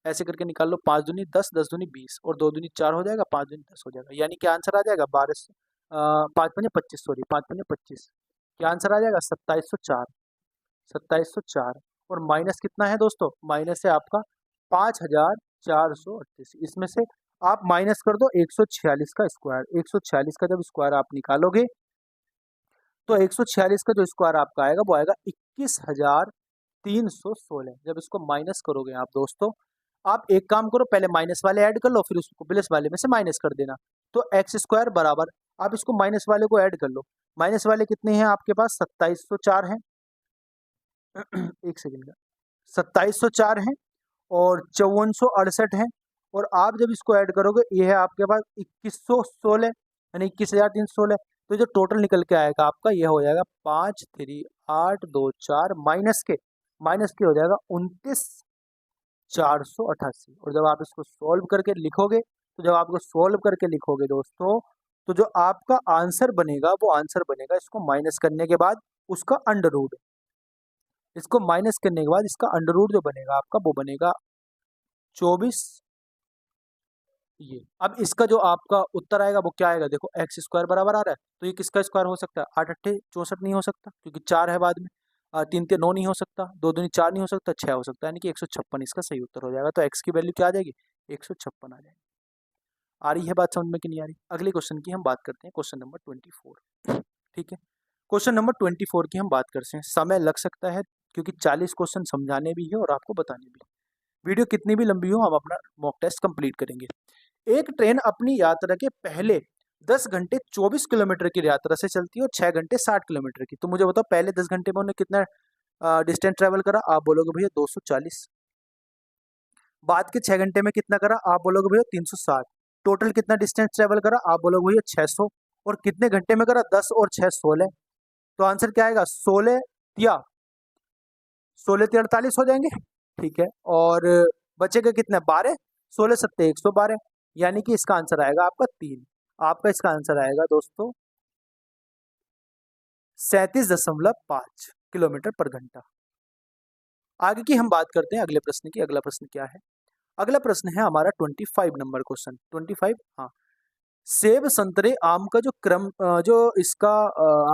ऐसे करके निकाल लो। 5 दूनी 10, 10 दूनी 20 और 2 दूनी 4 हो जाएगा, 5 दूनी 10 हो जाएगा, यानी कि आंसर आ जाएगा 5 पंजे 25, सॉरी 5 पंजे 25, क्या आंसर आ जाएगा 2704। 2704 और माइनस कितना है दोस्तों, माइनस है आपका 5438। इसमें से आप माइनस कर दो 146 का स्क्वायर। 146 का जब स्क्वायर आप निकालोगे तो 146 का जो स्क्वायर आपका आएगा वो आएगा 21,316। जब इसको माइनस करोगे आप दोस्तों, आप एक काम करो पहले माइनस वाले ऐड कर लो, फिर उसको प्लस वाले में से माइनस कर देना। तो एक्स स्क्वायर बराबर, आप इसको माइनस वाले को ऐड कर लो। माइनस वाले कितने हैं आपके पास, 2704 हैं। एक सेकेंड का, 2704 है और 5468 है, और आप जब इसको ऐड करोगे ये है आपके पास 2116, यानी 21,316। तो जो टोटल निकल के आएगा आपका ये हो जाएगा 53,824 माइनस के हो जाएगा 29,488। और जब आप इसको सॉल्व करके लिखोगे, तो जब आप इसको सॉल्व करके लिखोगे दोस्तों, तो जो आपका आंसर बनेगा वो आंसर बनेगा इसको माइनस करने के बाद उसका अंडर रूट। इसको माइनस करने के बाद इसका अंडर रूट जो बनेगा आपका वो बनेगा 24। ये अब इसका जो आपका उत्तर आएगा वो क्या आएगा, देखो एक्स स्क्वायर बराबर आ रहा है, तो ये किसका स्क्वायर हो सकता है, 8 अट्ठे 64 नहीं हो सकता क्योंकि 4 है बाद में, 3 ते 9 नहीं हो सकता, 2 दूनी 4 नहीं हो सकता, 6 हो सकता है, यानी कि 156 इसका सही उत्तर हो जाएगा। तो एक्स की वैल्यू क्या आ जाएगी, 156 आ जाएगी। आ रही है बात समझ में कि नहीं आ रही। अगले क्वेश्चन की हम बात करते हैं, क्वेश्चन नंबर 24। ठीक है, क्वेश्चन नंबर 24 की हम बात करते हैं। समय लग सकता है क्योंकि 40 क्वेश्चन समझाने भी है और आपको बताने भी है। वीडियो कितनी भी लंबी हो हम अपना मॉक टेस्ट कंप्लीट करेंगे। एक ट्रेन अपनी यात्रा के पहले 10 घंटे 24 किलोमीटर की यात्रा से चलती है और 6 घंटे 60 किलोमीटर की। तो मुझे बताओ पहले 10 घंटे में उन्होंने कितना डिस्टेंस ट्रेवल करा, आप बोलोगे भैया 240। बाद के 6 घंटे में कितना करा, आप बोलोगे भैया 360। टोटल कितना डिस्टेंस ट्रेवल करा, आप बोलोगे भैया 600। और कितने घंटे में करा, 10 और 6 16। तो आंसर क्या आएगा, 16 48 हो जाएंगे। ठीक है, और बचेगा कितना, 12। 16 सत्ते 112, यानी कि इसका आंसर आएगा आपका 3। आपका इसका आंसर आएगा दोस्तों 37.5 किलोमीटर पर घंटा। आगे की हम बात करते हैं अगले प्रश्न की। अगला प्रश्न क्या है, अगला प्रश्न है हमारा 25 नंबर क्वेश्चन। 25, हाँ। सेब संतरे आम का जो क्रम जो इसका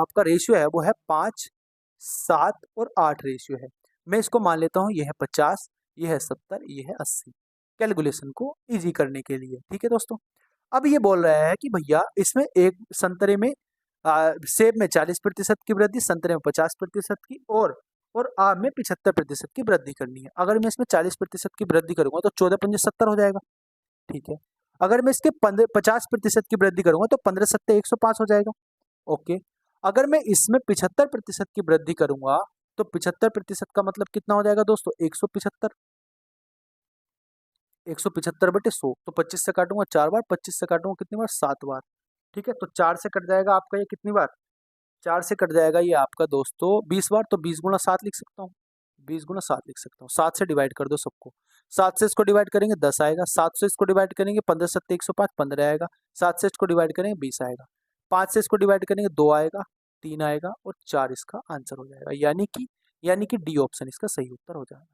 आपका रेशियो है वो है 5, 7 और 8 रेशियो है। मैं इसको मान लेता हूँ ये है 50, ये है 70, ये है 80, कैलकुलेशन को इजी करने के लिए। ठीक है दोस्तों, अब ये बोल रहा है कि भैया इसमें एक संतरे में सेब में 40% की वृद्धि, संतरे में 50% की, और आम में 75% की वृद्धि करनी है। अगर मैं इसमें 40% की वृद्धि करूंगा तो 14 पंजे 70 हो जाएगा। ठीक है, अगर मैं इसके 50% की वृद्धि करूंगा तो 15 सत्ते 105 हो जाएगा। ओके, अगर मैं इसमें 75% की वृद्धि करूंगा तो 75% का मतलब कितना हो जाएगा दोस्तों, 175। 175 बटे 100, तो 25 से काटूंगा 4 बार, 25 से काटूंगा कितनी बार, 7 बार। ठीक है, तो 4 से कट जाएगा आपका ये कितनी बार, 4 से कट जाएगा ये आपका दोस्तों 20 बार। तो 20 गुना 7 लिख सकता हूँ, 20 गुना 7 लिख सकता हूँ। 7 से डिवाइड कर दो सबको, 7 से इसको डिवाइड करेंगे 10 आएगा, 7 से इसको डिवाइड करेंगे 15 सत्ते 105 15 आएगा, 7 से इसको डिवाइड करेंगे 20 आएगा, 5 से इसको डिवाइड करेंगे 2 आएगा, 3 आएगा और 4 इसका आंसर हो जाएगा। यानी कि डी ऑप्शन इसका सही उत्तर हो जाएगा।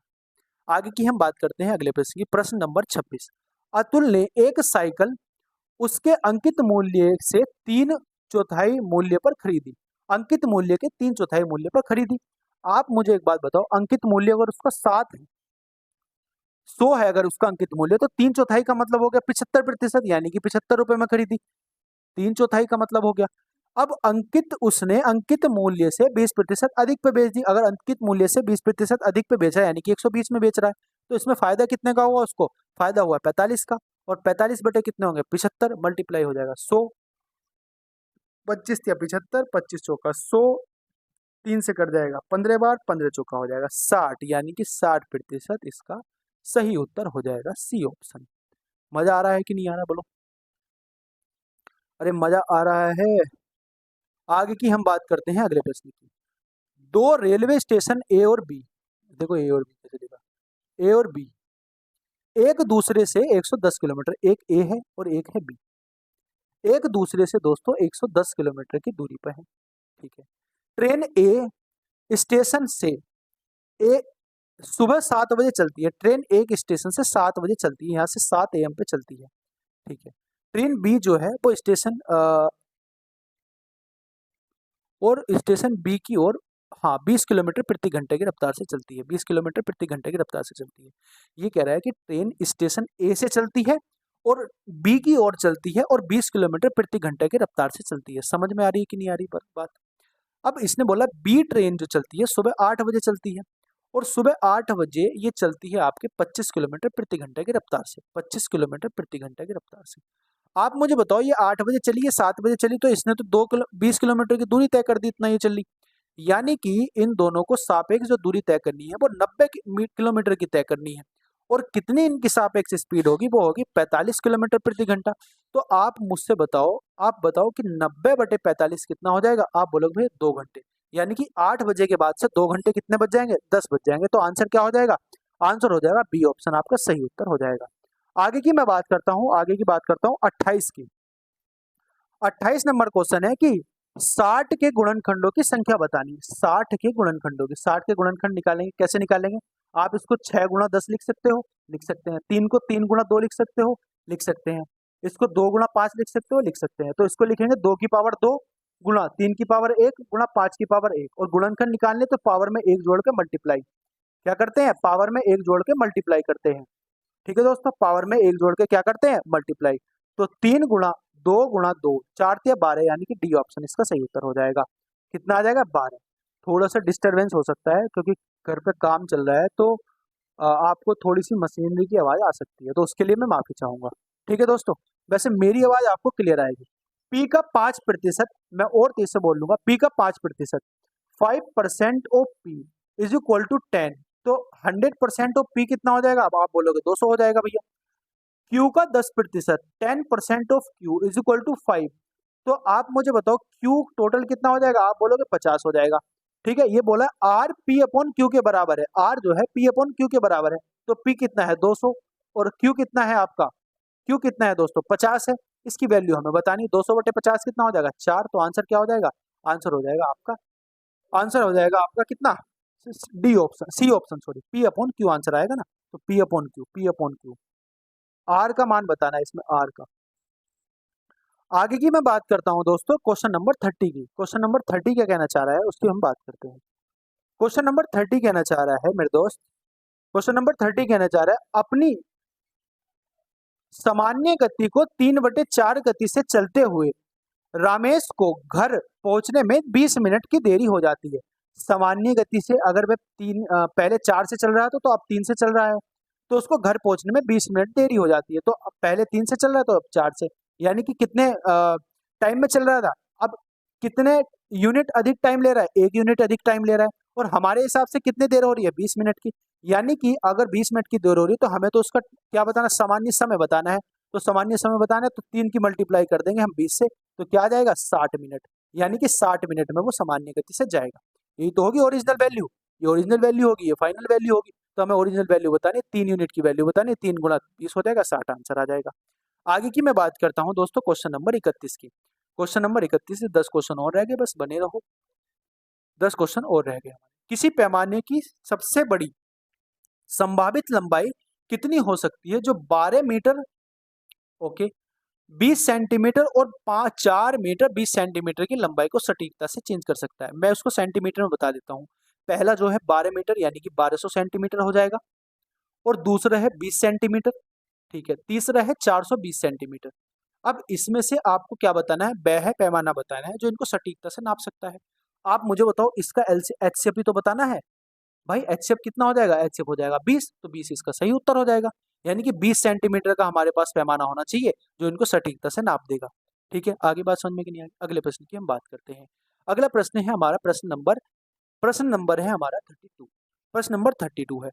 आगे की हम बात करते हैं अगले प्रश्न की, प्रश्न नंबर 26। अतुल ने एक साइकिल उसके अंकित मूल्य से 3/4 मूल्य पर खरीदी। अंकित मूल्य के 3/4 मूल्य पर खरीदी। आप मुझे एक बात बताओ, अंकित मूल्य अगर उसका 7 है, 100 है अगर उसका अंकित मूल्य, तो 3/4 का मतलब हो गया 75%, यानी कि 75 रुपए में खरीदी। 3/4 का मतलब हो गया। अब उसने अंकित मूल्य से 20% अधिक पे बेच दी। अगर अंकित मूल्य से 20% अधिक पे बेचा यानी कि 120 में बेच रहा है, तो इसमें फायदा कितने का हुआ उसको, फायदा हुआ 45 का। और 45 बटे कितने होंगे, 75, मल्टीप्लाई हो जाएगा 100। 25 या 75, 25 चौका 100, 3 से कट जाएगा 15 बार, 15 चौका हो जाएगा 60, यानी कि 60% इसका सही उत्तर हो जाएगा सी ऑप्शन। मजा आ रहा है कि नहीं आ रहा बोलो? अरे मजा आ रहा है। आगे की हम बात करते हैं अगले प्रश्न की। दो रेलवे स्टेशन ए और बी, देखो ए और बी कैसे लिखा, ए और बी एक दूसरे से 110 किलोमीटर, एक ए है और एक है बी, एक दूसरे से दोस्तों 110 किलोमीटर की दूरी पर है। ठीक है, ट्रेन ए स्टेशन से ए सुबह 7 बजे चलती है। ट्रेन एक स्टेशन से 7 बजे चलती है, यहाँ से 7 AM पे चलती है। ठीक है, ट्रेन बी जो है वो स्टेशन और स्टेशन बी की ओर, हाँ, 20 किलोमीटर प्रति घंटे की रफ्तार से चलती है, 20 किलोमीटर प्रति घंटे की रफ्तार से चलती है। ये कह रहा है कि ट्रेन स्टेशन ए से चलती है और बी की ओर चलती है और 20 किलोमीटर प्रति घंटे की रफ्तार से चलती है। समझ में आ रही है कि नहीं आ रही बात? अब इसने बोला बी ट्रेन जो चलती है सुबह 8 बजे चलती है और सुबह 8 बजे ये चलती है आपके 25 किलोमीटर प्रति घंटे की रफ्तार से, 25 किलोमीटर प्रति घंटे की रफ्तार से। आप मुझे बताओ, ये 8 बजे चली, ये 7 बजे चली, तो इसने तो 20 किलोमीटर की दूरी तय कर दी, इतना ये चली। यानी कि इन दोनों को सापेक्ष जो दूरी तय करनी है वो 90 किलोमीटर की तय करनी है। और कितनी इनकी सापेक्ष स्पीड होगी? वो होगी 45 किलोमीटर प्रति घंटा। तो आप मुझसे बताओ, आप बताओ कि 90/45 कितना हो जाएगा? आप बोलोगे भाई 2 घंटे। यानी कि 8 बजे के बाद से 2 घंटे कितने बच जाएंगे? 10 बच जाएंगे। तो आंसर क्या हो जाएगा? आंसर हो जाएगा बी ऑप्शन, आपका सही उत्तर हो जाएगा। आगे की मैं बात करता हूं, आगे की बात करता हूं 28 की। 28 नंबर क्वेश्चन है कि 60 के गुणनखंडों की संख्या बतानी। 60 के गुणनखंडों की, 60 के गुणनखंड निकालेंगे, कैसे निकालेंगे? आप इसको 6 गुणा 10 लिख सकते हो, लिख सकते हैं। 3 को 3 गुणा 2 लिख सकते हो, लिख सकते हैं। इसको 2 गुणा 5 लिख सकते हो, लिख सकते हैं। तो इसको लिखेंगे 2 की पावर 2 गुणा 3 की पावर 1 गुणा 5 की पावर 1, और गुणनखंड निकालने तो पावर में 1 जोड़ के मल्टीप्लाई, क्या करते हैं? पावर में 1 जोड़ के मल्टीप्लाई करते हैं। ठीक है दोस्तों, पावर में 1 जोड़ के क्या करते हैं? मल्टीप्लाई। तो 3 गुणा 2 गुणा 2, 4 या 12, यानी कि डी ऑप्शन इसका सही उत्तर हो जाएगा। कितना आ जाएगा? 12। थोड़ा सा डिस्टरबेंस हो सकता है क्योंकि घर पे काम चल रहा है, तो आपको थोड़ी सी मशीनरी की आवाज आ सकती है, तो उसके लिए मैं माफी चाहूंगा। ठीक है दोस्तों, वैसे मेरी आवाज आपको क्लियर आएगी। पी का 5%, मैं और तेज से बोल लूंगा, पी का 5%, 5% of P is equal to 10। तो 100% ऑफ पी कितना हो जाएगा? अब आप बोलोगे 200 हो जाएगा भैया। क्यू का 10%, 10% of Q is equal to 5। तो आप मुझे बताओ क्यू टोटल कितना हो जाएगा? आप बोलोगे 50 हो जाएगा। ठीक है, ये बोला आर पी अपॉन क्यू के बराबर है, आर जो है पी अपॉन क्यू के बराबर है। तो पी कितना है? 200, और क्यू कितना है आपका? क्यू कितना है दोस्तों? 50 है। इसकी वैल्यू हमें बतानी, 200/50 कितना हो जाएगा? 4। तो आंसर क्या हो जाएगा? आंसर हो जाएगा आपका, आंसर हो जाएगा आपका कितना? D option, C option, sorry, P upon Q answer आएगा ना। तो P upon Q, P upon Q, R का मान बताना है इसमें, आर का। आगे की मैं बात करता हूं दोस्तों क्वेश्चन नंबर 30 की। क्वेश्चन नंबर 30 क्या कहना चाह रहा है उसकी हम बात करते हैं। क्वेश्चन नंबर 30 कहना चाह रहा है मेरे दोस्त, क्वेश्चन नंबर 30 कहना चाह रहा है अपनी सामान्य गति को 3/4 गति से चलते हुए रामेश को घर पहुंचने में 20 मिनट की देरी हो जाती है। सामान्य गति से अगर वह पहले 4 से चल रहा था तो अब 3 से चल रहा है, तो उसको घर पहुंचने में 20 मिनट देरी हो जाती है। तो अब पहले 3 से चल रहा है तो अब 4 से, यानी कि कितने टाइम में चल रहा था? अब कितने यूनिट अधिक टाइम ले रहा है? 1 यूनिट अधिक टाइम ले रहा है। और हमारे हिसाब से कितनी देर हो रही है? 20 मिनट की। यानी कि अगर 20 मिनट की देर हो रही है तो हमें तो उसका क्या बताना? सामान्य समय बताना है। तो सामान्य समय बताना है तो 3 की मल्टीप्लाई कर देंगे हम 20 से, तो क्या आ जाएगा? 60 मिनट। यानी कि 60 मिनट में वो सामान्य गति से जाएगा। यही तो होगी ओरिजिनल वैल्यू, ये ओरिजिनल वैल्यू होगी, ये फाइनल वैल्यू होगी। तो हमें ओरिजिनल वैल्यू बतानी है, 3 यूनिट की वैल्यू बतानी है, 3 गुणा 20 हो जाएगा, 60 आंसर आ जाएगा। आगे की मैं बात करता हूँ दोस्तों क्वेश्चन नंबर 31 की। क्वेश्चन नंबर 31 से 10 क्वेश्चन और रह गए, बस बने रहो, 10 क्वेश्चन और रह गए। किसी पैमाने की सबसे बड़ी संभावित लंबाई कितनी हो सकती है जो 12 मीटर, ओके, 20 सेंटीमीटर और 4 मीटर 20 सेंटीमीटर की लंबाई को सटीकता से चेंज कर सकता है? मैं उसको सेंटीमीटर में बता देता हूँ। पहला जो है 12 मीटर यानी कि 1200 सेंटीमीटर हो जाएगा, और दूसरा है 20 सेंटीमीटर, ठीक है, तीसरा है 420 सेंटीमीटर। अब इसमें से आपको क्या बताना है? वह पैमाना बताना है जो इनको सटीकता से नाप सकता है। आप मुझे बताओ, इसका एचसीएफ भी तो बताना है भाई। एचसीएफ कितना हो जाएगा? एचसीएफ हो जाएगा 20, तो 20 इसका सही उत्तर हो जाएगा। यानी कि 20 सेंटीमीटर का हमारे पास पैमाना होना चाहिए जो इनको सटीकता से नाप देगा। ठीक है, आगे बात समझ में कि नहीं आई? अगले प्रश्न की हम बात करते हैं। अगला प्रश्न है हमारा प्रश्न नंबर है हमारा 32। प्रश्न नंबर 32 है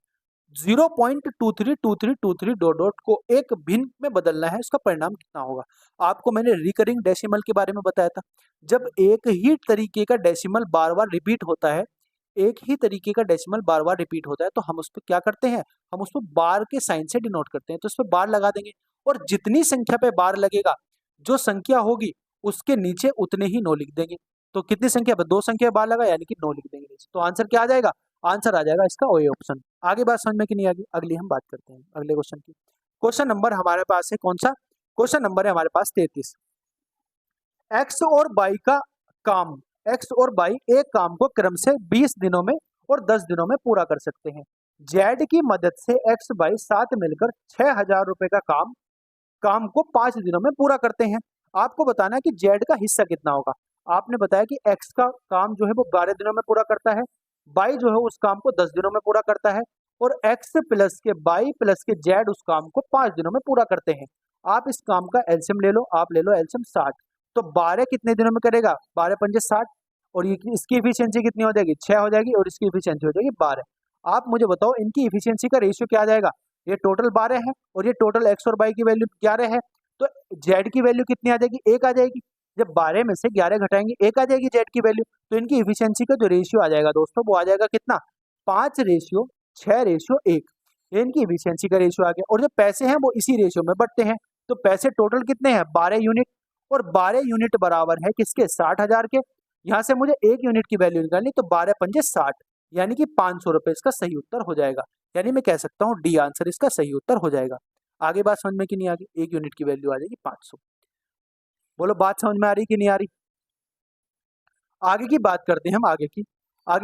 0.232323 डॉट डॉट को एक भिन्न में बदलना है, उसका परिणाम कितना होगा? आपको मैंने रिकरिंग डेसिमल के बारे में बताया था। जब एक ही तरीके का डेसिमल बार बार रिपीट होता है, एक ही तरीके का डेसिमल बार बार रिपीट होता है, तो हम उस पर क्या करते हैं, हम उसको बार के साइन से डिनोट करते हैं। तो उस पर बार लगा देंगे और जितनी संख्या पे बार लगेगा, जो संख्या होगी उसके नीचे उतने ही 9 लिख देंगे। तो कितनी संख्या पर, 2 संख्या पे बार लगा यानी कि 9 लिख देंगे नीचे। तो आंसर क्या आ जाएगा? आंसर आ जाएगा इसका ए ऑप्शन। आगे बात समझ में कि नहीं आगे? अगली हम बात करते हैं अगले क्वेश्चन की। क्वेश्चन नंबर हमारे पास है कौन सा? क्वेश्चन नंबर है हमारे पास 33। एक्स और वाई का काम, एक्स और वाई एक काम को क्रम से 20 दिनों में और 10 दिनों में पूरा कर सकते हैं। जेड की मदद से एक्स वाई साथ मिलकर 6000 रुपए का काम को 5 दिनों में पूरा करते हैं। आपको बताना है कि जेड का हिस्सा कितना होगा। आपने बताया कि एक्स का काम जो है वो 12 दिनों में पूरा करता है, वाई जो है उस काम को 10 दिनों में पूरा करता है, और एक्स प्लस के वाई प्लस के जेड उस काम को 5 दिनों में पूरा करते हैं। आप इस काम का एलसीएम ले लो, आप ले लो एलसीएम 60। तो 12 कितने दिनों में करेगा? 12 पंजे 60, और ये इसकी इफिशियंसी कितनी हो जाएगी? 6 हो जाएगी, और इसकी इफिशियंसी हो जाएगी 12। आप मुझे बताओ इनकी इफिशियंसी का रेशियो क्या आ जाएगा? ये टोटल 12 है और ये टोटल एक्स और वाई की वैल्यू 11 है, तो जेड की वैल्यू कितनी आ जाएगी? 1 आ जाएगी। जब 12 में से 11 घटाएंगे 1 आ जाएगी जेड की वैल्यू। तो इनकी इफिशियंसी का जो रेशियो आ जाएगा दोस्तों, वो आ जाएगा कितना? 5:6:1। ये इनकी इफिशियंसी का रेशियो आ गया, और जो पैसे हैं वो इसी रेशियो में बढ़ते हैं। तो पैसे टोटल कितने हैं? 12 यूनिट, और 12 यूनिट बराबर है किसके? 60,000 के। यहाँ से मुझे 1 यूनिट की वैल्यू निकालनी, तो 12 पंजे 60 यानी कि 500 रुपए इसका सही उत्तर हो जाएगा। यानी मैं कह सकता हूँ डी आंसर इसका सही उत्तर हो जाएगा। आगे बात समझ में कि नहीं आ गई? 1 यूनिट की वैल्यू आ जाएगी 500। बोलो बात समझ में आ रही कि नहीं आ रही? आगे की बात करते हैं हम आगे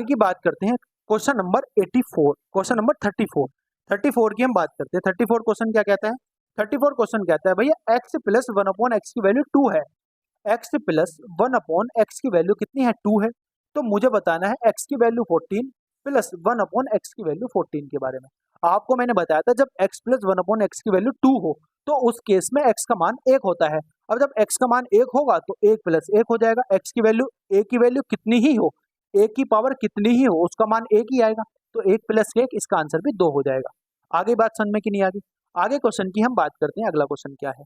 की बात करते हैं क्वेश्चन नंबर 84, क्वेश्चन नंबर 34। 34 की हम बात करते हैं। 34 क्वेश्चन क्या कहता है? 34 क्वेश्चन कहता है भैया एक्स प्लस 1/x की वैल्यू 2 है। एक्स प्लस 1/x की वैल्यू कितनी है? 2 है। तो मुझे बताना है एक्स की वैल्यू 14 प्लस 1/x की वैल्यू 14 के बारे में। आपको मैंने बताया था जब x प्लस 1/x की वैल्यू 2 हो, तो उस केस में x का मान 1 होता है। अब जब x का मान 1 होगा तो 1 प्लस 1 हो जाएगा। x की वैल्यू, a की वैल्यू कितनी ही हो, a की पावर कितनी ही हो, उसका मान 1 ही आएगा। तो 1 प्लस 1, इसका आंसर भी 2 हो जाएगा। आगे बात समझ में कि नहीं आगे? आगे क्वेश्चन की हम बात करते हैं। अगला क्वेश्चन क्या है?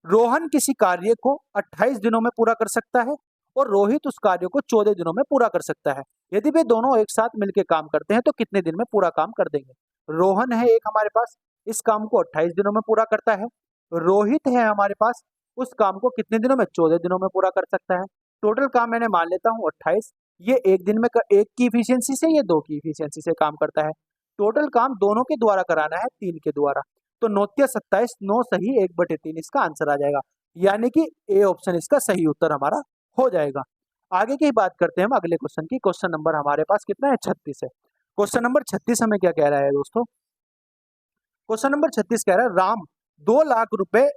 रोहन किसी कार्य को 28 दिनों में पूरा कर सकता है और रोहित उस कार्य को 14 दिनों में पूरा कर सकता है। यदि वे दोनों एक साथ मिलकर काम करते हैं तो कितने दिन में पूरा काम कर देंगे? रोहन है एक हमारे पास, इस काम को 28 दिनों में पूरा करता है। रोहित है हमारे पास, उस काम को कितने दिनों में? 14 दिनों में पूरा कर सकता है। टोटल काम मैंने मान लेता हूँ 28। ये एक दिन में एक की इफिशियंसी से, ये 2 की इफिशियंसी से काम करता है। टोटल काम दोनों के द्वारा कराना है, 3 के द्वारा। तो 9×27, 9 सही 1/3 इसका आंसर आ जाएगा। यानी कि ए ऑप्शन इसका सही उत्तर हमारा हो जाएगा। आगे की बात करते हैं हम अगले क्वेश्चन की। क्वेश्चन नंबर हमारे पास कितना है? 36 है। क्वेश्चन नंबर 36 हमें क्या कह रहा है दोस्तों? क्वेश्चन नंबर 36 कह रहा है राम 2 लाख रुपए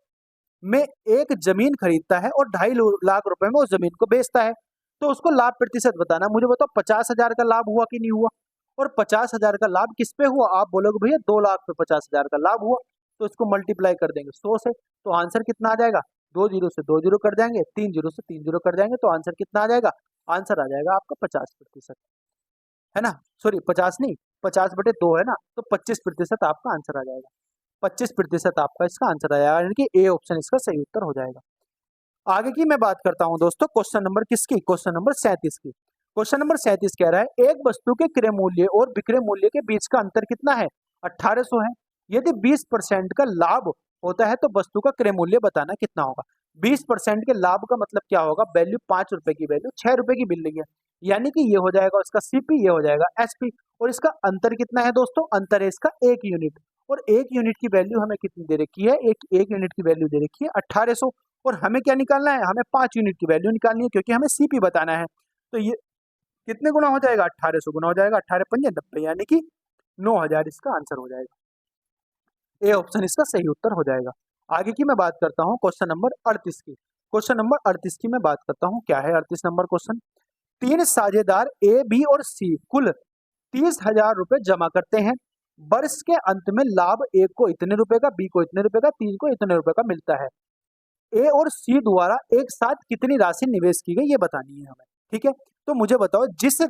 में एक जमीन खरीदता है और 2.5 लाख रुपए में उस जमीन को बेचता है। तो उसको लाभ प्रतिशत बताना। मुझे बताओ 50,000 का लाभ हुआ कि नहीं हुआ? और 50,000 का लाभ किस पे हुआ? आप बोलोगे भैया 2 लाख पे 50,000 का लाभ हुआ, तो इसको मल्टीप्लाई कर देंगे 100 से, तो आंसर कितना आ जाएगा? 2 जीरो से 2 जीरो कर देंगे, 3 जीरो से 3 जीरो कर देंगे, तो आंसर कितना आ जाएगा? आंसर आ जाएगा आपका 50%, है ना? सॉरी 50 नहीं, 50/2 है ना, तो 25% आपका आंसर आ जाएगा। 25% आपका इसका आंसर आ जाएगा, यानी कि ए ऑप्शन इसका सही उत्तर हो जाएगा। आगे की मैं बात करता हूं दोस्तों क्वेश्चन नंबर किसकी? क्वेश्चन नंबर 37 की। क्वेश्चन नंबर 37 कह रहा है एक वस्तु के क्रय मूल्य और विक्रय मूल्य के बीच का अंतर कितना है? 1800 है। यदि 20% का लाभ होता है तो वस्तु का क्रय मूल्य बताना कितना होगा? 20% के लाभ का मतलब क्या होगा? वैल्यू 5 रुपए की वैल्यू 6 रुपए की मिल रही है, यानी कि ये हो जाएगा उसका सीपी, ये हो जाएगा एसपी। और इसका अंतर कितना है दोस्तों? अंतर है इसका 1 यूनिट, और 1 यूनिट की वैल्यू हमें कितनी दे रखी है? एक यूनिट की वैल्यू दे रखी है 1800। और हमें क्या निकालना है? हमें 5 यूनिट की वैल्यू निकालनी है, क्योंकि हमें सीपी बताना है। तो ये कितने गुना हो जाएगा? 1800 गुना हो जाएगा, 18 पंजे 90, यानी कि 9000 इसका आंसर हो जाएगा। ए ऑप्शन इसका सही उत्तर हो जाएगा। आगे की मैं बात करता हूँ क्वेश्चन नंबर 38 की। क्वेश्चन नंबर 38 की मैं बात करता हूँ, क्या है 38 नंबर क्वेश्चन? 3 साझेदार ए, बी और सी कुल 30,000 रुपए जमा करते हैं। वर्ष के अंत में लाभ ए को इतने रुपए का, बी को इतने रुपए का, सी को इतने रुपए का मिलता है। ए और सी द्वारा एक साथ कितनी राशि निवेश की गई ये बतानी है हमें। ठीक है, तो मुझे बताओ जिस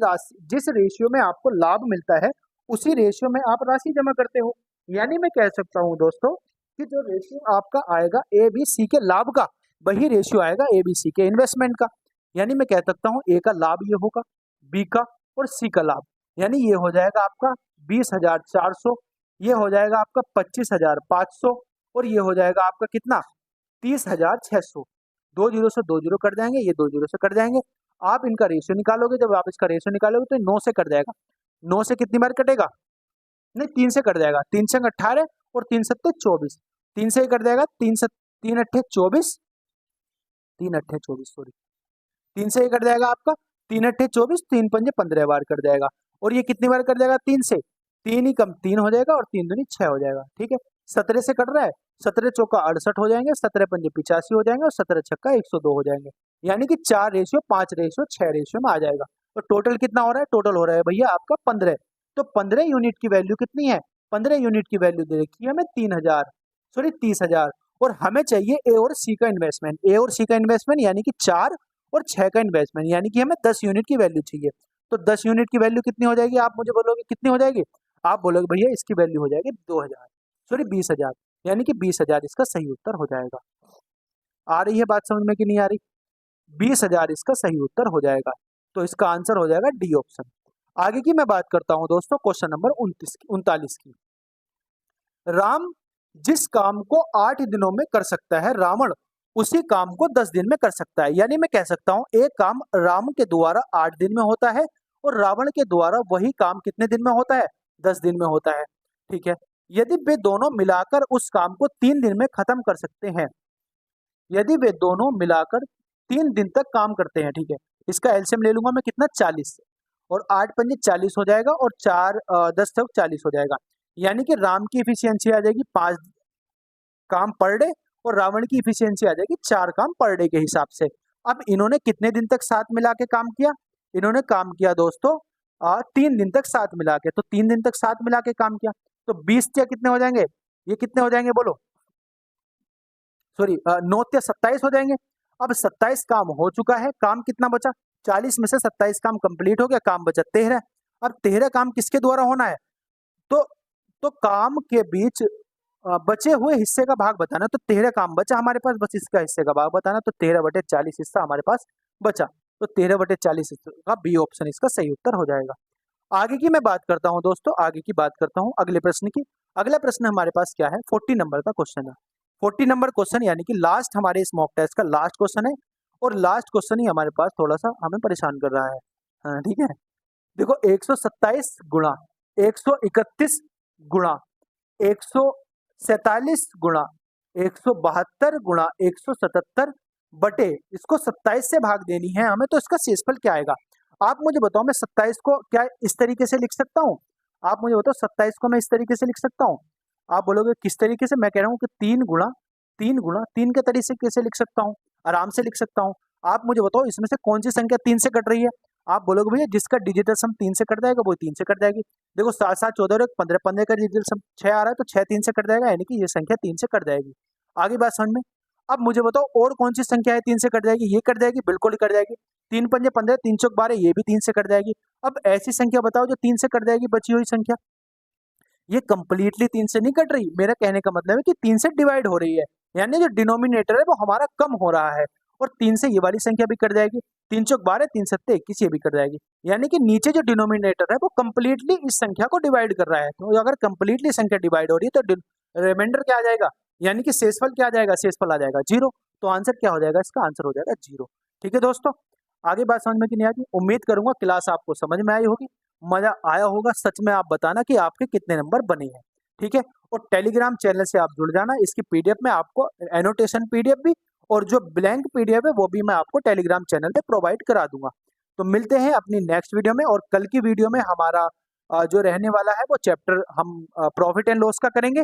रेशियो में आपको लाभ मिलता है उसी रेशियो में आप राशि जमा करते हो। यानी मैं कह सकता हूं दोस्तों कि जो रेशियो आपका आएगा ए बी सी के लाभ का, वही रेशियो आएगा ए बी सी के इन्वेस्टमेंट का। यानी मैं कह सकता हूँ ए का लाभ ये होगा, बी का और सी का लाभ, यानी ये हो जाएगा आपका 20,400, ये हो जाएगा आपका 25,500 और ये हो जाएगा आपका कितना 30,600। 2 जीरो से 2 जीरो कट जाएंगे, ये 2 जीरो से कट जाएंगे। आप इनका रेशियो निकालोगे, जब आप इसका रेशियो निकालोगे तो 9 से कट जाएगा। 9 से कितनी बार कटेगा, नहीं 3 से कट जाएगा। 3 से 18 और 3 सत्ते 24, 3 से ही कट जाएगा। 3 अट्ठे 24, 3 अट्ठे 24 सॉरी, 3 से ही कट जाएगा आपका। 3 अट्ठे 24, 3 पंजे 15 बार कट जाएगा। और ये कितनी बार कट जाएगा 3 से, 3 ही कम 3 हो जाएगा और 3 दूनी 6 हो जाएगा। ठीक है, 17 से कट रहा है, 17 चौका 68 हो जाएंगे, 17 पंजे 85 हो जाएंगे और 17 छक्का 102 हो जाएंगे। यानी कि 4 रेशियो 5 रेशियो 6 रेशियो में आ जाएगा। तो टोटल कितना हो रहा है, टोटल हो रहा है भैया आपका 15। तो 15 यूनिट की वैल्यू कितनी है, 15 यूनिट की वैल्यू दे रखी है हमें 30,000। और हमें चाहिए ए और सी का इन्वेस्टमेंट। ए और सी का इन्वेस्टमेंट यानी कि 4 और 6 का इन्वेस्टमेंट, यानी कि हमें 10 यूनिट की वैल्यू चाहिए। तो 10 यूनिट की वैल्यू कितनी हो जाएगी, आप मुझे बोलोगे कितनी हो जाएगी, आप बोलोगे भैया इसकी वैल्यू हो जाएगी 20,000, यानी कि 20,000 इसका सही उत्तर हो जाएगा। आ रही है बात समझ में कि नहीं आ रही, 20,000 इसका सही उत्तर हो जाएगा। तो इसका आंसर हो जाएगा डी ऑप्शन। आगे की मैं बात करता हूं दोस्तों, क्वेश्चन नंबर 39 की। राम जिस काम को 8 दिनों में कर सकता है, रावण उसी काम को 10 दिन में कर सकता है। यानी मैं कह सकता हूं एक काम राम के द्वारा 8 दिन में होता है और रावण के द्वारा वही काम कितने दिन में होता है, 10 दिन में होता है। ठीक है, यदि वे दोनों मिलाकर उस काम को 3 दिन में खत्म कर सकते हैं, यदि वे दोनों मिलाकर 3 दिन तक काम करते हैं, ठीक है, इसका एलसीएम ले लूंगा मैं कितना 40, और 8 पंजे 40 हो जाएगा और 4 10 तक 40 हो जाएगा। यानी कि राम की इफिशियंसी आ जाएगी 5 काम पर डे और रावण की इफिशियंसी आ जाएगी 4 काम पर डे के हिसाब से। अब इन्होंने कितने दिन तक साथ मिला के काम किया, इन्होंने काम किया दोस्तों 3 दिन तक साथ मिला के, तो 3 दिन तक साथ मिला के काम किया, तो 20 या कितने हो जाएंगे, ये कितने हो जाएंगे बोलो, सॉरी 9 या 27 हो जाएंगे। अब 27 काम हो चुका है, काम कितना बचा, 40 में से 27 काम कंप्लीट हो गया, काम बचा 13। अब 13 काम किसके द्वारा होना है, तो काम के बीच बचे हुए हिस्से का भाग बताना। तो 13 काम बचा हमारे पास, बस इसका हिस्से का भाग बताना। तो 13/40 हिस्सा हमारे पास बचा, तो 13/40 का बी ऑप्शन इसका सही उत्तर हो जाएगा। आगे की मैं बात करता हूं दोस्तों, आगे की बात करता हूं अगले प्रश्न की। अगला प्रश्न हमारे पास क्या है, 40 नंबर का क्वेश्चन है। 40 नंबर क्वेश्चन यानी कि लास्ट हमारे इस मॉक टेस्ट का लास्ट क्वेश्चन है, और लास्ट क्वेश्चन ही हमारे पास थोड़ा सा हमें परेशान कर रहा है। हाँ ठीक है, देखो 127 गुणा 131 गुणा 147 गुणा 172 गुणा 177 बटे इसको 27 से भाग देनी है हमें, तो इसका शेषफल क्या आएगा। आप मुझे बताओ, मैं 27 को क्या इस तरीके से लिख सकता हूँ, आप मुझे बताओ 27 को मैं इस तरीके से लिख सकता हूँ। आप बोलोगे किस तरीके से, मैं कह रहा हूँ कि 3 के तरीके से लिख सकता हूँ, आराम से लिख सकता हूँ। आप मुझे बताओ इसमें से कौन सी संख्या 3 से कट रही है। आप बोलोगे भैया जिसका डिजिटल सम 3 से कट जाएगा वो 3 से कट जाएगी। देखो 7 7 14 और 15 15 का डिजिटल सम 6 आ रहा है, तो 6 3 से कट जाएगा, यानी कि ये संख्या 3 से कट जाएगी। आगे बात समझ में। अब मुझे बताओ और कौन सी संख्या है 3 से कट जाएगी, ये कट जाएगी, बिल्कुल ही कट जाएगी। 3 पंजे 15, 3 चौक 12, ये भी 3 से कट जाएगी। अब ऐसी संख्या बताओ जो 3 से कट जाएगी, बची हुई संख्या, ये कंप्लीटली 3 से नहीं कट रही। मेरा कहने का मतलब है कि 3 से डिवाइड हो रही है, यानी जो डिनोमिनेटर है वो हमारा कम हो रहा है, और 3 से ये वाली संख्या भी कट जाएगी। 3 चौक 12, 3 सत्ते 21, ये भी कट जाएगी। यानी कि नीचे जो डिनोमिनेटर है वो कंप्लीटली इस संख्या को डिवाइड कर रहा है। तो अगर कंप्लीटली संख्या डिवाइड हो रही है तो रिमाइंडर क्या आ जाएगा, यानी कि शेषफल क्या आ जाएगा, शेषफल आ जाएगा 0। तो आंसर क्या हो जाएगा, इसका आंसर हो जाएगा 0। ठीक है दोस्तों, आगे बात समझ में कि नहीं आती। उम्मीद करूंगा क्लास आपको समझ में आई होगी, मजा आया होगा। सच में आप बताना कि आपके कितने नंबर बने हैं। ठीक है, और टेलीग्राम चैनल से आप जुड़ जाना। इसकी पीडीएफ में आपको एनोटेशन पीडीएफ भी और जो ब्लैंक पीडीएफ है वो भी मैं आपको टेलीग्राम चैनल पे प्रोवाइड करा दूंगा। तो मिलते हैं अपनी नेक्स्ट वीडियो में, और कल की वीडियो में हमारा जो रहने वाला है वो चैप्टर हम प्रॉफिट एंड लॉस का करेंगे,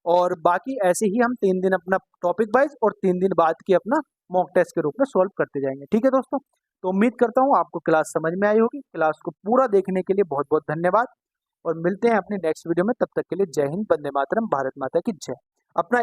और बाकी ऐसे ही हम 3 दिन अपना टॉपिक वाइज और 3 दिन बाद की अपना मॉक टेस्ट के रूप में सॉल्व करते जाएंगे। ठीक है दोस्तों, तो उम्मीद करता हूँ आपको क्लास समझ में आई होगी। क्लास को पूरा देखने के लिए बहुत बहुत धन्यवाद, और मिलते हैं अपने नेक्स्ट वीडियो में। तब तक के लिए जय हिंद, वंदे मातरम, भारत माता की जय। अपना